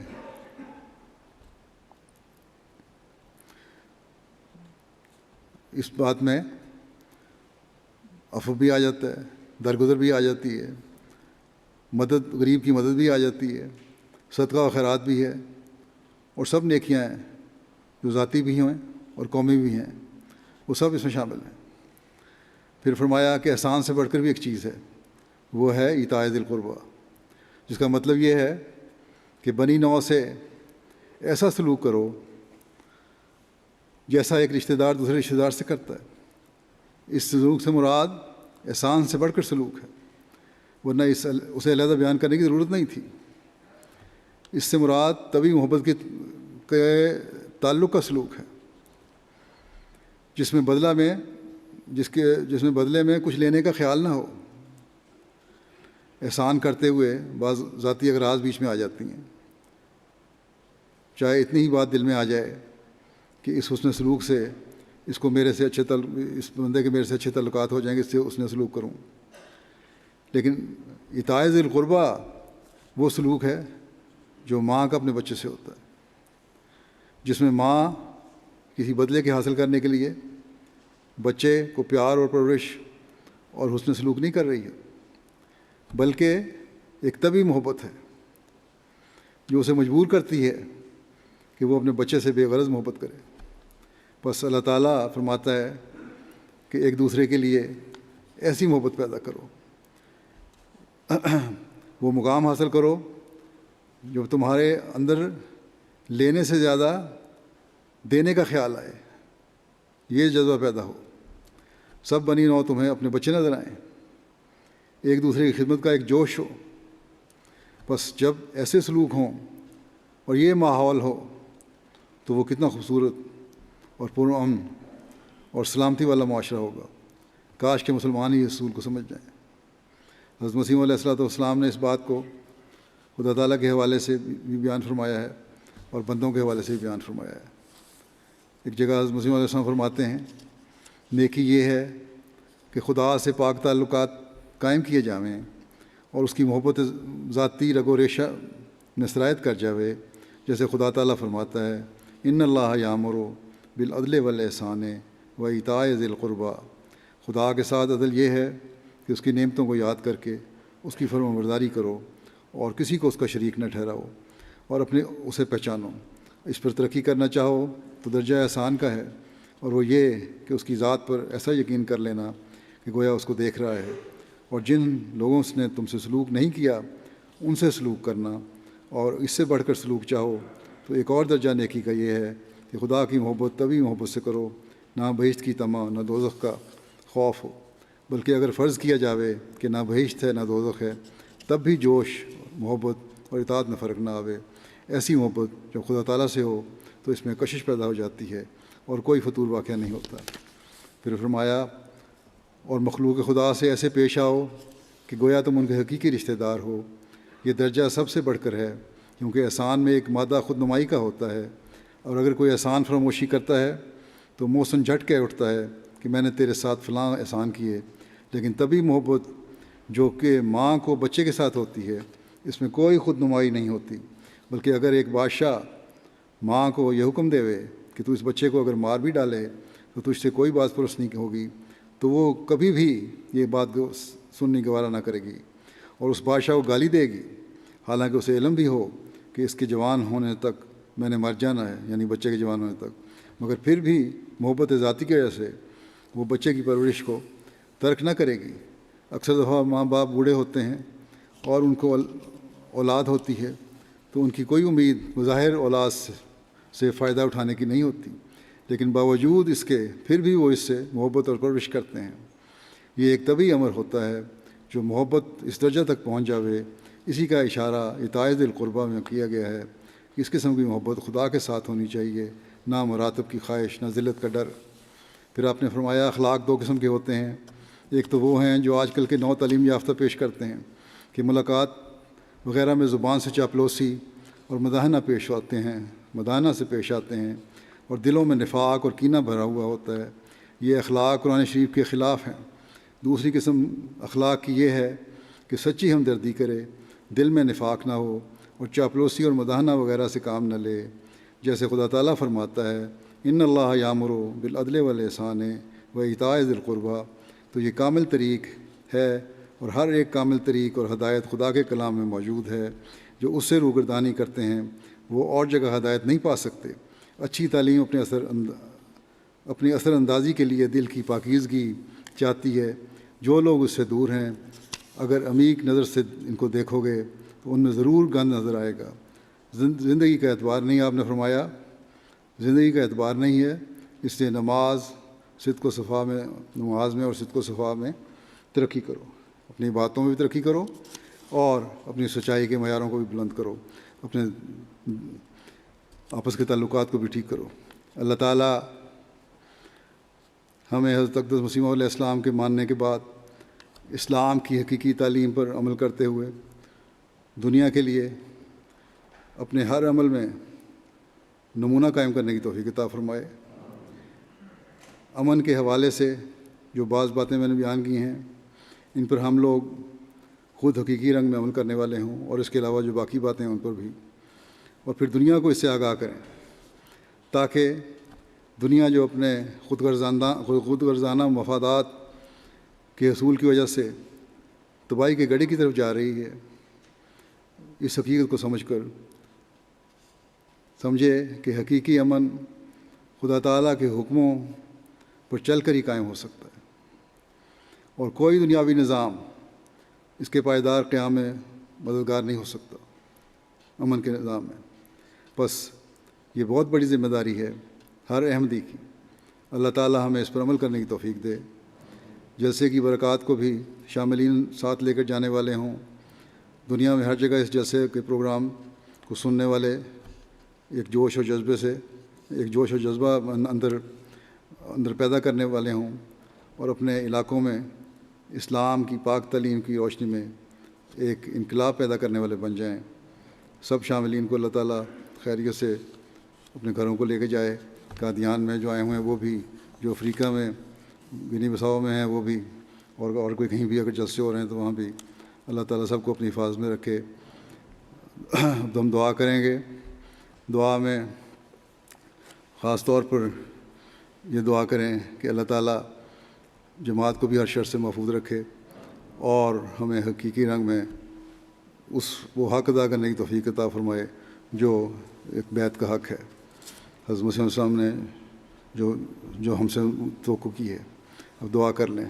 اس بات میں عفو بھی آ جاتا ہے، درگزر بھی آ جاتی ہے، مدد، غریب کی مدد بھی آ جاتی ہے، صدقہ و خیرات بھی ہے، اور سب نیکیاں ہیں جو ذاتی بھی ہیں اور قومی بھی ہیں، وہ سب اس میں شامل ہیں۔ پھر فرمایا کہ احسان سے بڑھ کر بھی ایک چیز ہے، وہ ہے ایتاء ذی القربیٰ، جس کا مطلب یہ ہے کہ بنی نوع سے ایسا سلوک کرو جیسا ایک رشتہ دار دوسرے رشتہ دار سے کرتا ہے۔ اس سلوک سے مراد احسان سے بڑھ کر سلوک ہے، ورنہ اسے علیحدہ بیان کرنے کی ضرورت نہیں تھی۔ اس سے مراد طبی محبت کے تعلق کا سلوک ہے، جس میں بدلے میں کچھ لینے کا خیال نہ ہو۔ احسان کرتے ہوئے بعض ذاتی اغراض بیچ میں آ جاتی ہیں، چاہے اتنی ہی بات دل میں آ جائے کہ اس حسن سلوک سے اس بندے کے میرے سے اچھے تعلقات ہو جائیں گے، اس سے حسن سلوک کروں۔ لیکن ایتاء ذی القربیٰ وہ سلوک ہے جو ماں کا اپنے بچے سے ہوتا ہے، جس میں ماں کسی بدلے کے حاصل کرنے کے لیے بچے کو پیار اور پرورش اور حسن سلوک نہیں کر رہی ہے، بلکہ ایک طبی محبت ہے جو اسے مجبور کرتی ہے کہ وہ اپنے بچے سے بے غرض محبت کرے۔ بس اللہ تعالیٰ فرماتا ہے کہ ایک دوسرے کے لیے ایسی محبت پیدا کرو، وہ مقام حاصل کرو جو تمہارے اندر لینے سے زیادہ دینے کا خیال آئے، یہ جذبہ پیدا ہو، سب بنی نوع تمہیں اپنے بچے نظر آئیں، ایک دوسرے کی خدمت کا ایک جوش ہو۔ بس جب ایسے سلوک ہوں اور یہ ماحول ہو تو وہ کتنا خوبصورت اور پرامن اور سلامتی والا معاشرہ ہوگا۔ کاش کہ مسلمان ہی اس اصول کو سمجھ جائیں۔ حضرت مسیح علیہ الصلوۃ والسلام نے اس بات کو خدا تعالیٰ کے حوالے سے بھی بیان فرمایا ہے اور بندوں کے حوالے سے بھی بیان فرمایا ہے۔ ایک جگہ حضرت مسیح علیہ السلام فرماتے ہیں، نیکی یہ ہے کہ خدا سے پاک تعلقات قائم کیے جاویں اور اس کی محبت ذاتی رگ و ریشہ میں سرایت کر جاوے، جیسے خدا تعالیٰ فرماتا ہے، ان اللہ یامر بالعدل والاحسان و ایتاء ذی القربیٰ۔ خدا کے ساتھ عدل یہ ہے کہ اس کی نعمتوں کو یاد کر کے اس کی فرمانبرداری کرو اور کسی کو اس کا شریک نہ ٹھہراؤ اور اسے پہچانو۔ اس پر ترقی کرنا چاہو تو درجہ احسان کا ہے، اور وہ یہ کہ اس کی ذات پر ایسا یقین کر لینا کہ گویا اس کو دیکھ رہا ہے، اور جن لوگوں نے تم سے سلوک نہیں کیا ان سے سلوک کرنا، اور اس سے بڑھ کر سلوک چاہو تو ایک اور درجہ نیکی کا یہ ہے کہ خدا کی محبت طبی محبت سے کرو، نہ بہشت کی طمع نہ دوزخ کا خوف ہو، بلکہ اگر فرض کیا جاوے کہ نہ بہشت ہے نہ دوزخ ہے تب بھی جوش، محبت اور اطاعت میں فرق نہ آوے۔ ایسی محبت جب خدا تعالیٰ سے ہو تو اس میں کشش پیدا ہو جاتی ہے اور کوئی فطور واقعہ نہیں ہوتا۔ پھر فرمایا، اور مخلوق خدا سے ایسے پیش آؤ کہ گویا تم ان کے حقیقی رشتہ دار ہو۔ یہ درجہ سب سے بڑھ کر ہے، کیونکہ احسان میں ایک مادہ خود نمائی کا ہوتا ہے، اور اگر کوئی احسان فراموشی کرتا ہے تو محسن جھٹ کے اٹھتا ہے کہ میں نے تیرے ساتھ فلاں احسان کیے، لیکن طبی محبت جو کہ ماں کو بچے کے ساتھ ہوتی ہے، اس میں کوئی خود نمائی نہیں ہوتی، بلکہ اگر ایک بادشاہ ماں کو یہ حکم دے کہ تو اس بچے کو اگر مار بھی ڈالے تو تجھ سے کوئی بات پرس نہیں ہوگی، تو وہ کبھی بھی یہ بات سننے گوارا نہ کرے گی، اور اس بادشاہ کو گالی دے گی، حالانکہ اسے علم بھی ہو کہ اس کے جوان ہونے تک میں نے مر جانا ہے، یعنی بچے کے جوان ہونے تک، مگر پھر بھی محبت ذاتی کی وجہ سے وہ بچے کی پرورش کو ترک نہ کرے گی۔ اکثر دفعہ ماں باپ بوڑھے ہوتے ہیں اور ان کو اولاد ہوتی ہے تو ان کی کوئی امید بظاہر اولاد سے فائدہ اٹھانے کی نہیں ہوتی، لیکن باوجود اس کے پھر بھی وہ اس سے محبت اور پرورش کرتے ہیں۔ یہ ایک طبی امر ہوتا ہے جو محبت اس درجہ تک پہنچ جاوے اسی کا اشارہ اطاعت ذی القربہ میں کیا گیا ہے کہ اس قسم کی محبت خدا کے ساتھ ہونی چاہیے، نہ مراتب کی خواہش، نہ ذلت کا ڈر۔ پھر آپ نے فرمایا اخلاق دو قسم کے ہوتے ہیں، ایک تو وہ ہیں جو آج کل کے نو تعلیم یافتہ پیش کرتے ہیں کہ ملاقات وغیرہ میں زبان سے چاپلوسی اور مداحنہ پیش آتے ہیں، مداحنہ سے پیش آتے ہیں، اور دلوں میں نفاق اور کینہ بھرا ہوا ہوتا ہے۔ یہ اخلاق قرآن شریف کے خلاف ہیں۔ دوسری قسم اخلاق کی یہ ہے کہ سچی ہمدردی کرے، دل میں نفاق نہ ہو اور چاپلوسی اور مداحنہ وغیرہ سے کام نہ لے، جیسے خدا تعالیٰ فرماتا ہے ان اللہ یامر بالعدل والاحسان و ایتاء ذی القربہ۔ تو یہ کامل طریق ہے، اور ہر ایک کامل طریق اور ہدایت خدا کے کلام میں موجود ہے۔ جو اس سے روگردانی کرتے ہیں وہ اور جگہ ہدایت نہیں پا سکتے۔ اچھی تعلیم اپنی اثر اندازی کے لیے دل کی پاکیزگی چاہتی ہے۔ جو لوگ اس سے دور ہیں، اگر عمیق نظر سے ان کو دیکھو گے تو ان میں ضرور گند نظر آئے گا۔ زندگی کا اعتبار نہیں، آپ نے فرمایا زندگی کا اعتبار نہیں ہے، اس لیے نماز میں اور صدق و صفا میں ترقی کرو، اپنی باتوں میں بھی ترقی کرو اور اپنی سچائی کے معیاروں کو بھی بلند کرو، اپنے آپس کے تعلقات کو بھی ٹھیک کرو۔ اللہ تعالیٰ ہمیں حضرت اقدس مسیح موعود علیہ السلام کے ماننے کے بعد اسلام کی حقیقی تعلیم پر عمل کرتے ہوئے دنیا کے لیے اپنے ہر عمل میں نمونہ قائم کرنے کی توفیق عطا فرمائے۔ امن کے حوالے سے جو بعض باتیں میں نے بیان کی ہیں، ان پر ہم لوگ خود حقیقی رنگ میں عمل کرنے والے ہوں، اور اس کے علاوہ جو باقی باتیں ہیں ان پر بھی، اور پھر دنیا کو اس سے آگاہ کریں تاکہ دنیا جو اپنے خود غرضانہ مفادات کے حصول کی وجہ سے تباہی کے گڑھے کی طرف جا رہی ہے، اس حقیقت کو سمجھے کہ حقیقی امن خدا تعالیٰ کے حکموں پر چل کر ہی قائم ہو سکتا ہے، اور کوئی دنیاوی نظام اس کے پائیدار قیام میں مددگار نہیں ہو سکتا امن کے نظام میں۔ بس یہ بہت بڑی ذمہ داری ہے ہر احمدی کی۔ اللہ تعالیٰ ہمیں اس پر عمل کرنے کی توفیق دے۔ جلسے کی برکات کو بھی شاملین ساتھ لے کر جانے والے ہوں۔ دنیا میں ہر جگہ اس جلسے کے پروگرام کو سننے والے ایک جوش و جذبہ اندر پیدا کرنے والے ہوں، اور اپنے علاقوں میں اسلام کی پاک تعلیم کی روشنی میں ایک انقلاب پیدا کرنے والے بن جائیں۔ سب شاملین کو اللہ تعالیٰ خیریت سے اپنے گھروں کو لے کے جائے۔ قادیان میں جو آئے ہوئے ہیں وہ بھی، جو افریقہ میں گنی بساؤ میں ہیں وہ بھی، اور کوئی کہیں بھی اگر جلسے ہو رہے ہیں تو وہاں بھی اللہ تعالیٰ سب کو اپنی حفاظت میں رکھے۔ ہم دعا کریں گے۔ دعا میں خاص طور پر یہ دعا کریں کہ اللہ تعالیٰ جماعت کو بھی ہر شر سے محفوظ رکھے، اور ہمیں حقیقی رنگ میں وہ حق ادا کرنے کی توفیق عطا فرمائے جو ایک بیعت کا حق ہے، حضرت مسیح علیہ السلام نے جو ہم سے توقع کی ہے۔ اب دعا کر لیں۔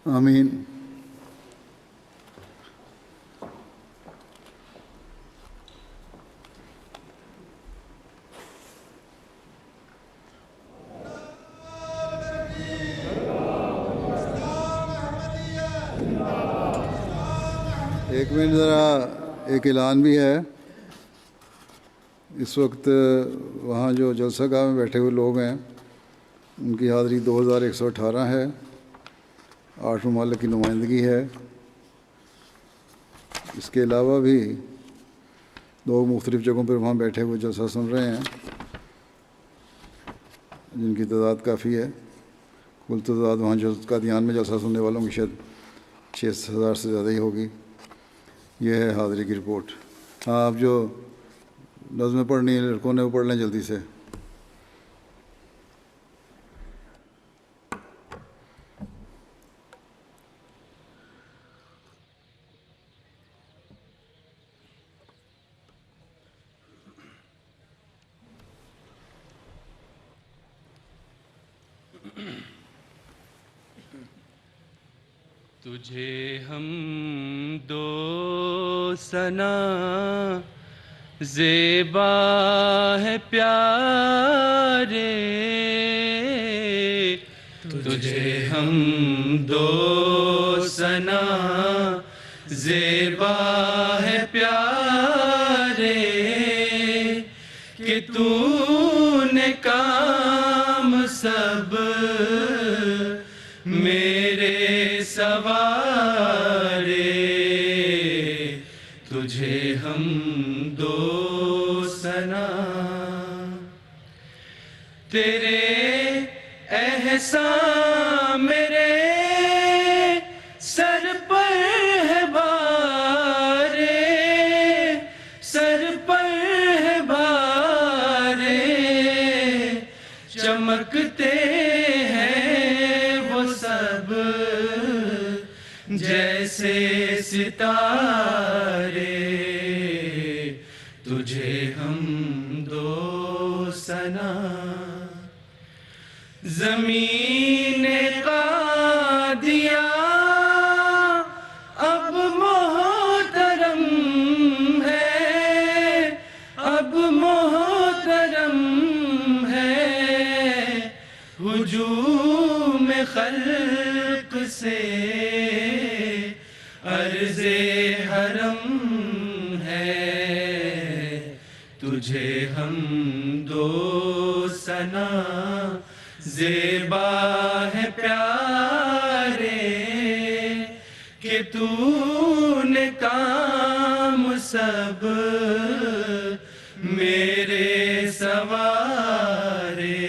آمین. ایک منٹ ذرا ایک اعلان بھی ہے. اس وقت وہاں جو جلسہ گاہ میں بیٹھے ہوئے لوگ ہیں ان کی حاضری 2118 ہے. 8 ممالک کی نمائندگی ہے. اس کے علاوہ بھی لوگ مختلف جگہوں پر وہاں بیٹھے ہوئے جلسہ سن رہے ہیں جن کی تعداد کافی ہے. کل تعداد وہاں قادیان میں جلسہ سننے والوں کی شاید 6000 سے زیادہ ہی ہوگی. یہ ہے حاضری کی رپورٹ. ہاں آپ جو نظمیں پڑھنی ہیں لڑکوں نے وہ پڑھ لیں جلدی سے. تجھے ہم دو ثنا زیبا ہے پیارے، تجھے ہم دو ثنا زیبا ہے پیارے، کہ تو نے کام سب میرے سوارے، تجھے ہم دو ثنا. تیرے احسان میرے سر پر ہے بارے، سر پر ہے بارے، چمکتے جیسے ستارے، تجھے ہم دو ثنا. زمین قادیہ اب محترم ہے، اب محترم ہے، ہجوم خلق سے عرض حرم ہے، تجھے ہم دو ثنا زیبا ہے پیارے، کہ تو نے کام سب میرے سوارے،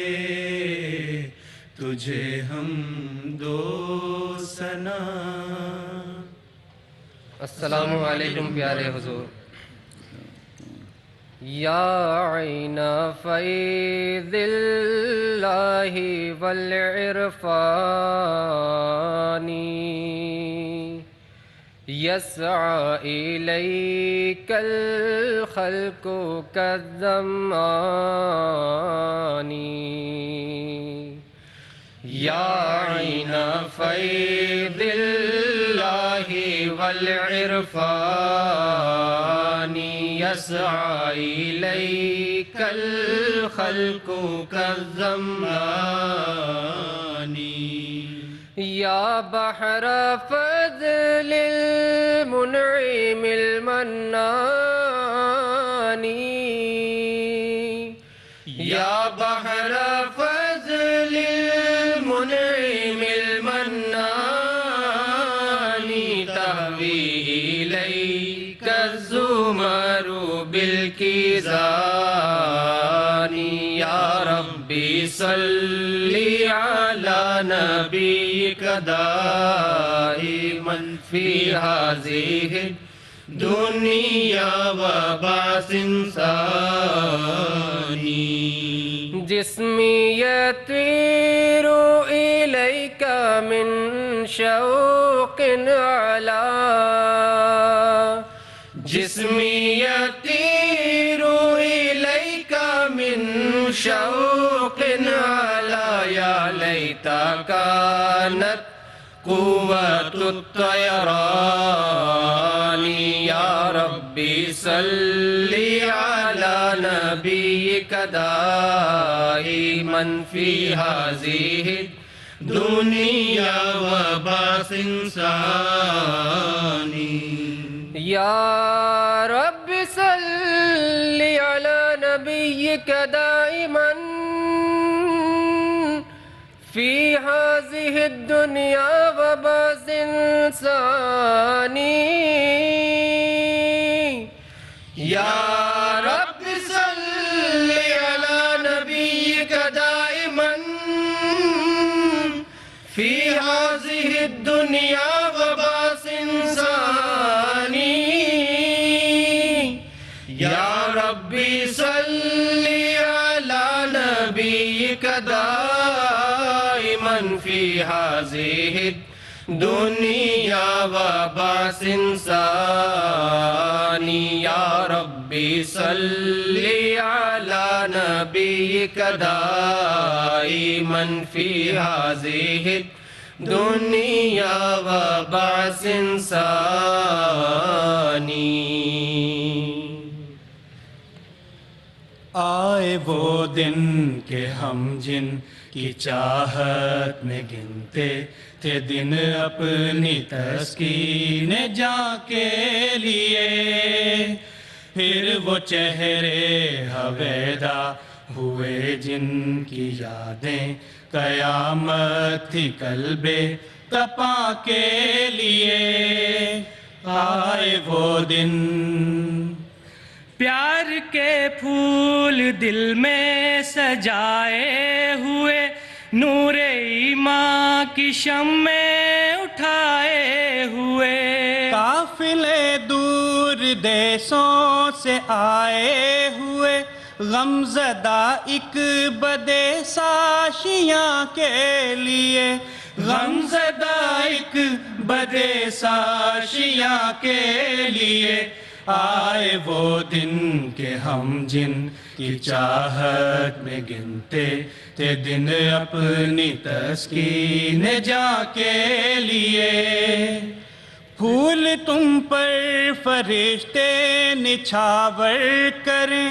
تجھے ہم دو ثنا. السلام علیکم پیارے حضور. یا عین فیض اللہ والعرفان یسعی الیک الخلق کالظمآن، یا عین فیض اللہ والعرفان یسعی الیک الخلق کالظمآن، یا بحر فضل المنعم المنان، یا بحر فضل المنعم المنان، تهوی الیک الزمر بالکیزان، یا ربی صلی علی نبیک دائما فی هذه الدنیا وبعث ثانی، جسمی یطیر الیک من شوق علا، جسمی یطیر الیک من شوق علا، یا لیتا کانت قوة الطيران يا ربي صل على نبيك دائما في هذه الدنيا وبعث ثاني يا رب صل على نبيك دائما في هذه الدنيا وبعث ثاني يا رب صل على نبيك دائما في هذه الدنيا وبعث ثاني يا ربي صل على نبيك دائما في هذه الدنيا وبعث ثاني يا ربي صل على نبيك دائما في هذه الدنيا وبعث ثاني آئے وہ دن کہ ہم جن کی چاہت میں گنتے تھے دن اپنی تسکین جاں کے لیے، پھر وہ چہرے ہویدا ہوئے جن کی یادیں قیامت تھی قلب تپا کے لیے، آئے وہ دن پیار کے پھول دل میں سجائے ہوئے، نور ایمان کی شمع اٹھائے ہوئے، قافلے دور دیسوں سے آئے ہوئے، غمزدہ ایک بدے ساشیاں کے لیے، غمزدہ ایک بدے ساشیاں کے لیے، آئے وہ دن کہ ہم جن کی چاہت میں گنتے تھے دن اپنی تسکین جاں کے لیے، پھول تم پر فرشتے نچھاور کریں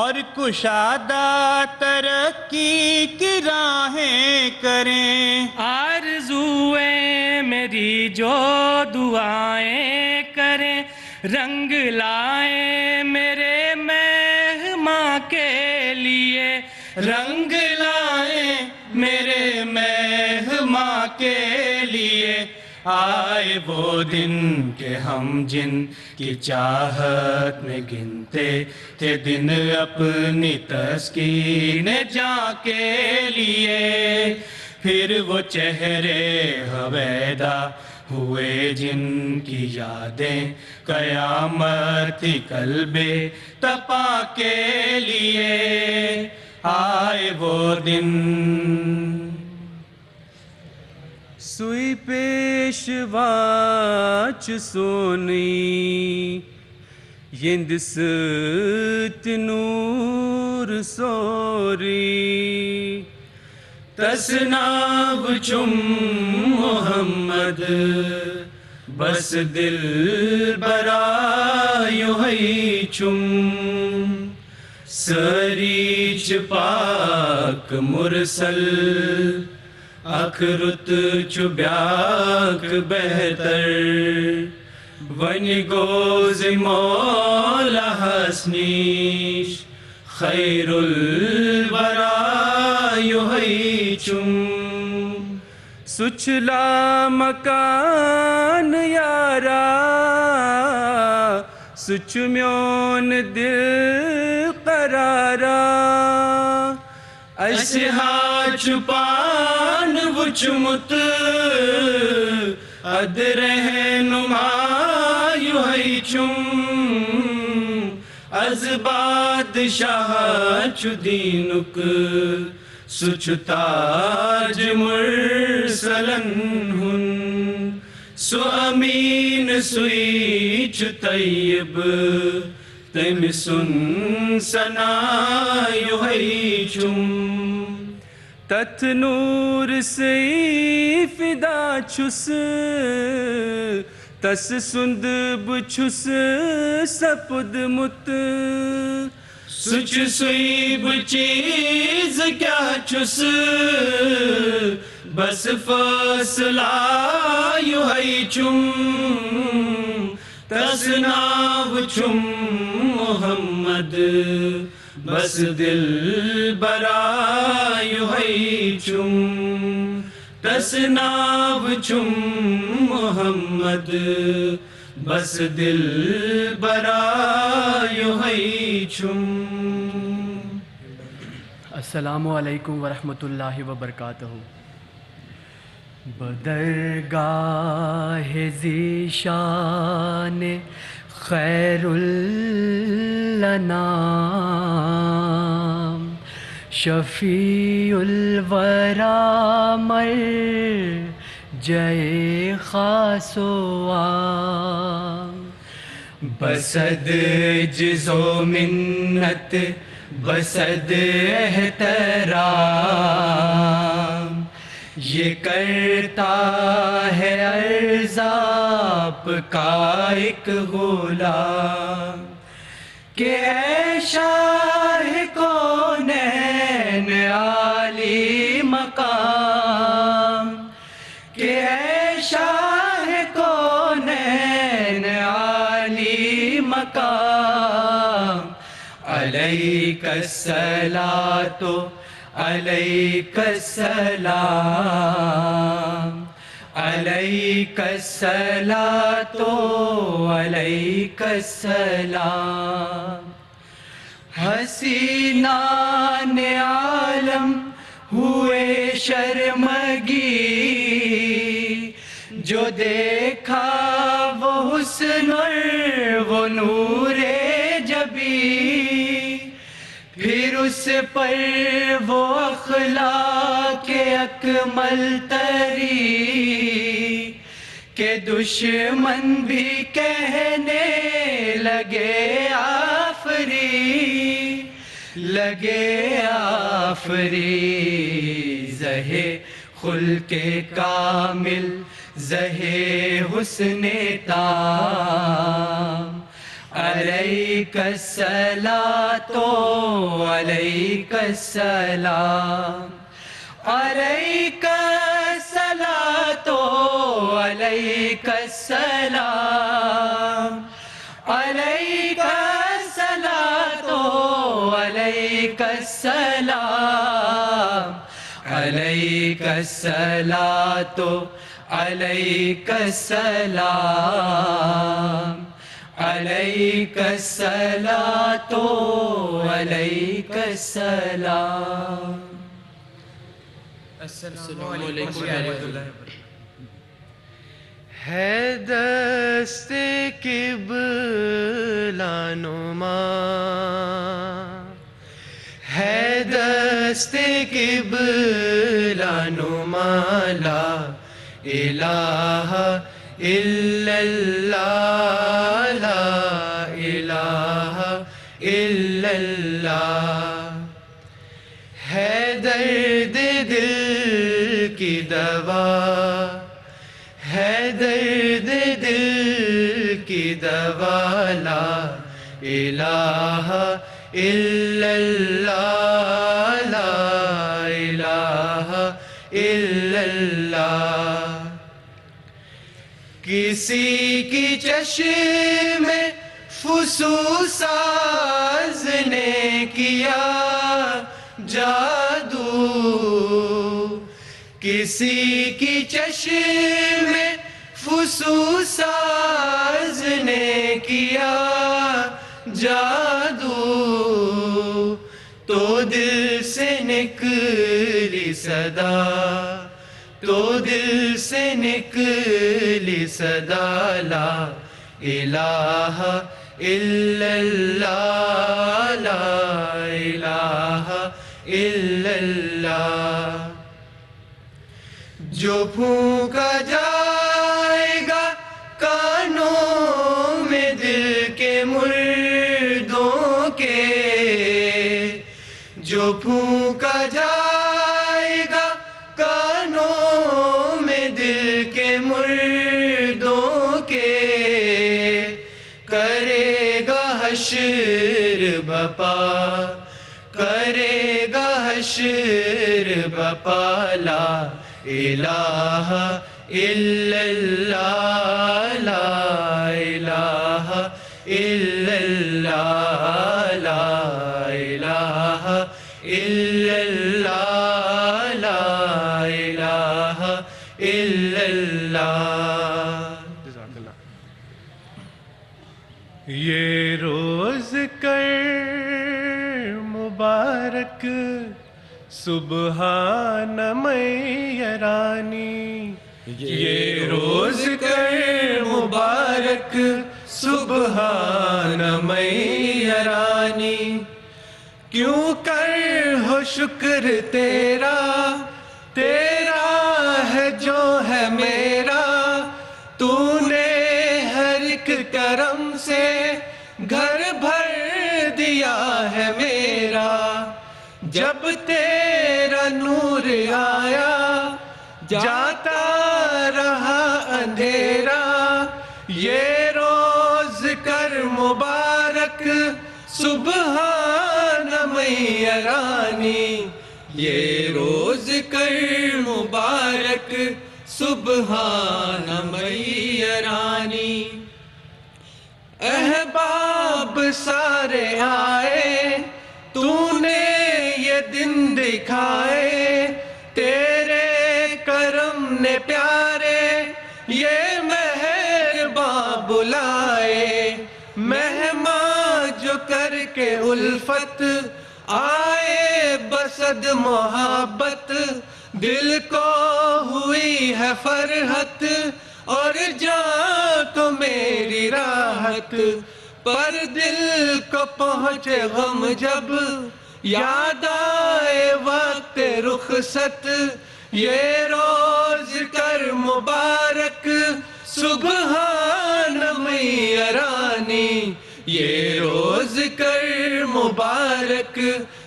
اور کشادہ ترقی کی راہیں کریں، آرزوئیں میری جو دعائیں کریں، رنگ لائیں میرے مہماں کے لیے، رنگ لائیں میرے مہماں کے لیے، آئے وہ دن کہ ہم جن کی چاہت میں گنتے تھے دن اپنی تسکین جاں کے لیے، پھر وہ چہرے ہویدا ہوئے جن کی یادیں قیامت تھی قلب تپا کے لیے، آئے وہ دن سوئی پیشواچ سونی یند ست نور سوری، تسناب چم محمد بس دل برایو ہے چم، سریچ پاک مرسل اخرت چبیاک بہتر، ون گوز مولا حسنیش خیر الورایو ہے چم، سچلا مکان یارا سچ میون دل قرارا، اسہا چپان وچمت اد رہنمایو ہے چم، از بادشاہ چو دینک سچ تاج مرسلن ہن، سو امین سوئی چو طیب تم سن سنایو ہے چم، تت نور سے فدا چھس تس سند بچھس سپد مت سچ سوئی بچیز کیا چھس بس فاصلہ یو ہے چم تس ناو چم محمد بس دل برا یو ہے چم تس ناو چم محمد بس دل برا یو ہے چم. السلام علیکم ورحمۃ اللہ وبرکاتہ. بدرگاہ ذیشان خیر الانام شفیع الورا مرجع خاص و عام بسد جز و منت بسد احترام یہ کرتا ہے عرض آپ کا ایک غلام کہ اے شاہ کونین عالی مقام کہ اے شاہ کونین عالی مقام علیک الصلاۃ علیک السلام علیک الصلاۃ علیک السلام. حسینان عالم ہوئے شرمگی جو دیکھا وہ حسن وہ نور جبی پھر اس پر وہ اخلاق اکمل تری کہ دشمن بھی کہنے لگے آفری زہے خلق کامل زہے حسن تام علیک الصلاۃ علیک السلام علیک الصلاۃ علیک السلام علیک الصلاۃ علیک السلام علیک الصلاۃ علیک السلام علیک الصلاۃ علیک السلام. السلام علیکم ورحمۃ اللہ. ہے دست قبلہ نما ہے دست قبلہ نما لا الہ الا اللہ لا الہ الا اللہ. ہے درد دل کی دوا ہے درد دل کی دوا لا الہ الا اللہ لا الہ الا اللہ. کسی کی چشم فسوساز نے کیا جادو کسی کی چشم فسوساز نے کیا جادو تو دل سے نکلی صدا تو دل سے نکلی صدا لا الہ الا اللہ لا الہ الا اللہ. جو پھونکا جائے گا کانوں میں دل کے مردوں کے جو پھونکا جائے بپا کرے گا حشر بپا لا الہ الا اللہ لا الہ الا اللہ لا الہ الا اللہ لا الہ الا اللہ. یہ روز کر مبارک سبحان میرانی، یہ روز کر مبارک سبحان میرانی، کیوں کر ہو شکر تیرا، تیرا ہے جو ہے میرا، تو نے ہر ایک کرم سے گھر بھر دیا ہے میرا. جب تیرا نور آیا جاتا رہا اندھیرا، یہ روز کر مبارک سبحان میرانی، یہ روز کر مبارک سبحان میرانی. احباب سارے آئے تو نے یہ دن دکھائے، تیرے کرم نے پیارے یہ مہرباں بلائے. مہمان جو کر کے الفت آئے بصد محبت، دل کو ہوئی ہے فرحت اور جان کو میری راحت. پر دل کو پہنچے غم جب یاد آئے وقت رخصت، یہ روز کر مبارک سبحان میرانی، یہ روز کر مبارک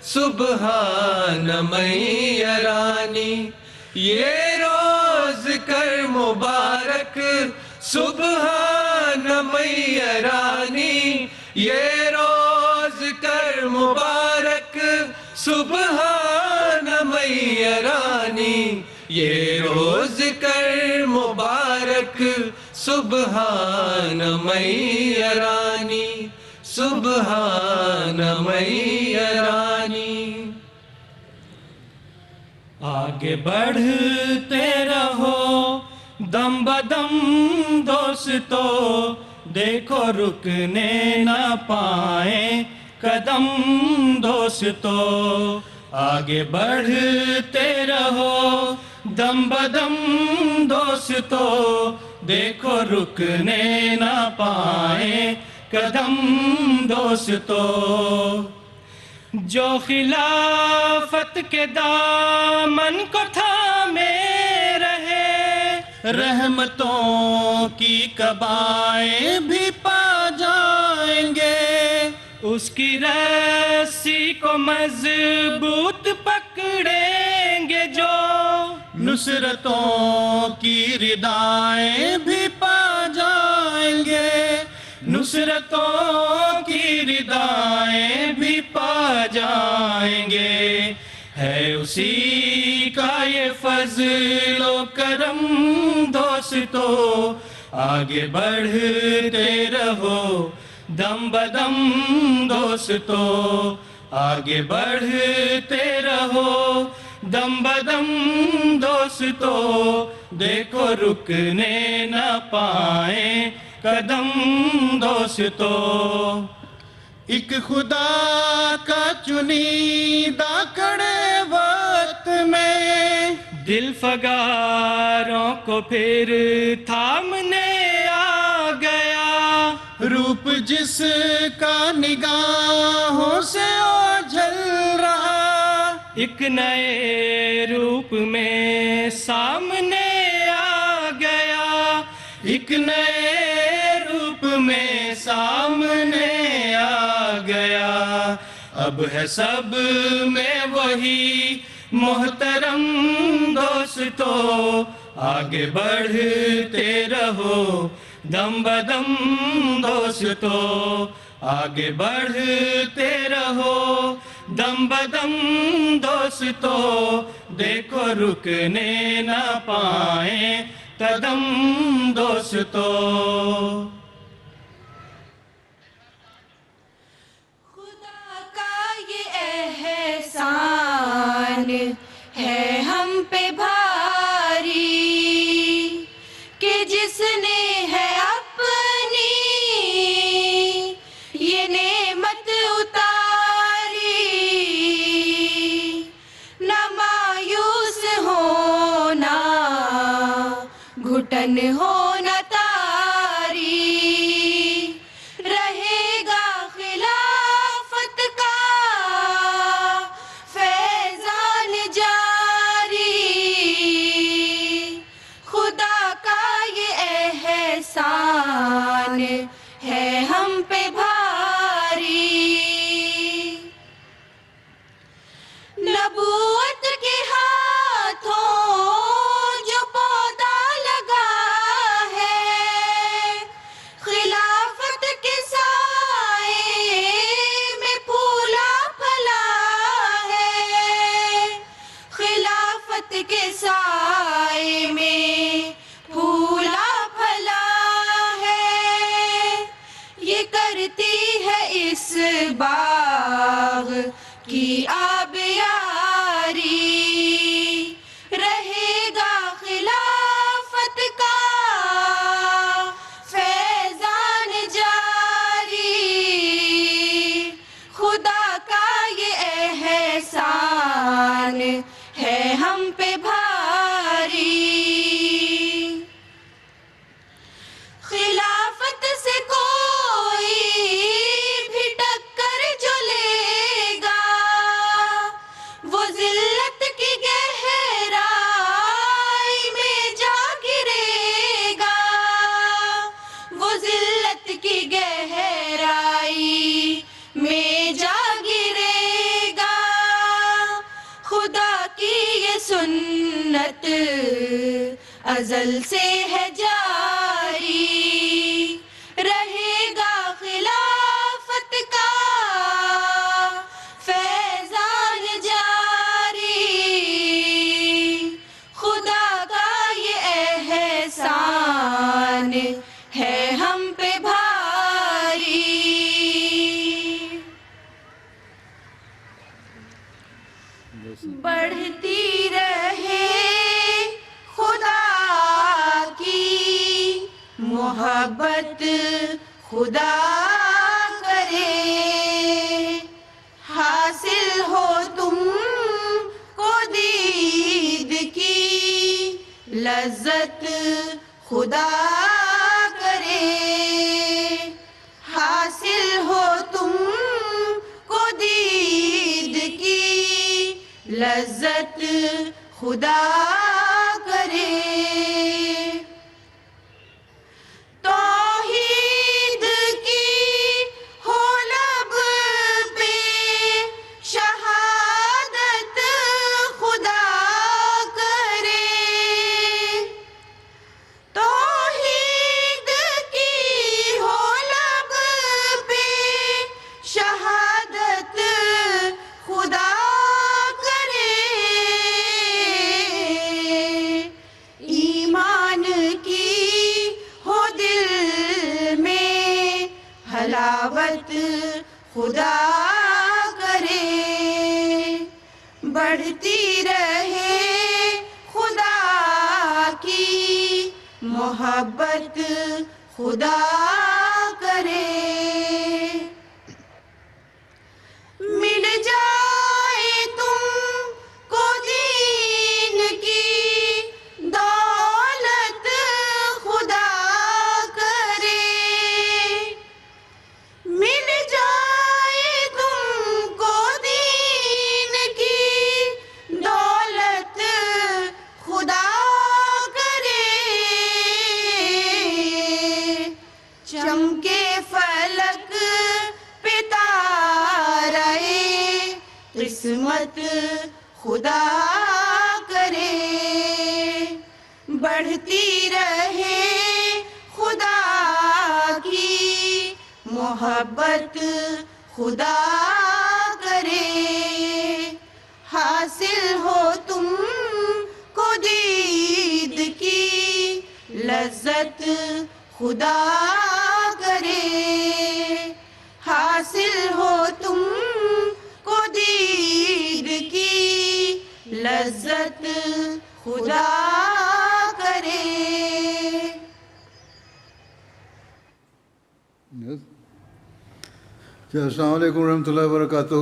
سبحان میرانی، یہ روز کر مبارک سبحان میرانی، یہ روز کر مبارک سبحان میرانی، یہ روز کر مبارک سبحان میرانی، سبحان میرانی. آگے بڑھتے رہو دم بدم دوستو، دیکھو رکنے نہ پائیں قدم دوستو. آگے بڑھتے رہو دم بدم دوستو، دیکھو رکنے نہ پائیں قدم دوستو. جو خلافت کے دامن کو تھامے رہے، رحمتوں کی کبائیں بھی پا جائیں گے. اس کی رسی کو مضبوط پکڑیں گے جو، نصرتوں کی ردائیں بھی پا جائیں گے. نصرتوں کی ردائیں بھی پا جائیں گے. ہے اسی کا یہ فضل و کرم دوستو، آگے بڑھتے رہو دم بدم دوستو. آگے بڑھتے رہو دم بدم دوستو، دیکھو رکنے نہ پائیں قدم دوستو. ایک خدا کا چنیدہ کڑے وقت میں، دل فگاروں کو پھر تھامنے آ گیا. روپ جس کا نگاہوں سے اوجھل رہا، ایک نئے روپ میں سامنے آ گیا. ایک نئے روپ میں سامنے آ گیا. اب ہے سب میں وہی محترم دوستو، آگے بڑھتے رہو دم بدم دوستو. آگے بڑھتے رہو دم بدم دوستو، دیکھو رکنے نہ پائیں قدم دوستو۔ خدا کا یہ احسان ہے ہم پہ بھاری کہ جس نے ہے اپنی یہ نعمت اتاری، نہ مایوس ہونا گھٹن ہونا تاری، رہے گا خلافت کا فیضان جاری، خدا کا یہ احسان ہے ہم پہ بھاری۔ نبوت کے ہاتھوں جو پودا لگا ہے، خلافت کے سائے میں پھولا پھلا ہے، خلافت کے سائے میں پھولا پھلا ہے، یہ کرتی ہے اس باغ کی آبیاری، رہے گا خلافت کا فیضان جاری، خدا کا یہ احسان ہے ہم پہ بھاری۔ خلافت سے کوئی بھی ٹکر جو لے گا، وہ ذلت کی گہرائی میں جا گرے گا، وہ ذلت کی گہرائی میں جا گرے گا، خدا کی یہ سنت ازل سے ہے جاری، رہے گا خلافت کا فیضان جاری، خدا کا یہ احسان ہے ہم پہ بھاری۔ بڑھتی رہے خدا کی محبت، خدا کرے حاصل ہو تم کو دید کی لذت، خدا کرے حاصل ہو تم کو دید کی لذت، خدا کرے توحید کی ہو لب پہ شہادت، خدا کرے توحید کی ہو لب پہ شہادت، خدا کرے ایمان کی ہو دل میں حلاوت، خدا کرے بڑھتی رہے خدا کی محبت، خدا کرے مل جائے تم کو دین کی دولت، خدا کرے مل جائے تم کو دین کی دولت، خدا کرے چمکے فلک پہ تارے قسمت، خدا کرے بڑھتی رہے خدا کی محبت، محبت خدا کرے، حاصل ہو تم کو دید کی لذت خدا کرے، حاصل ہو تم کو دید کی لذت خدا کرے۔ السلام علیکم ورحمۃ اللہ وبرکاتہ۔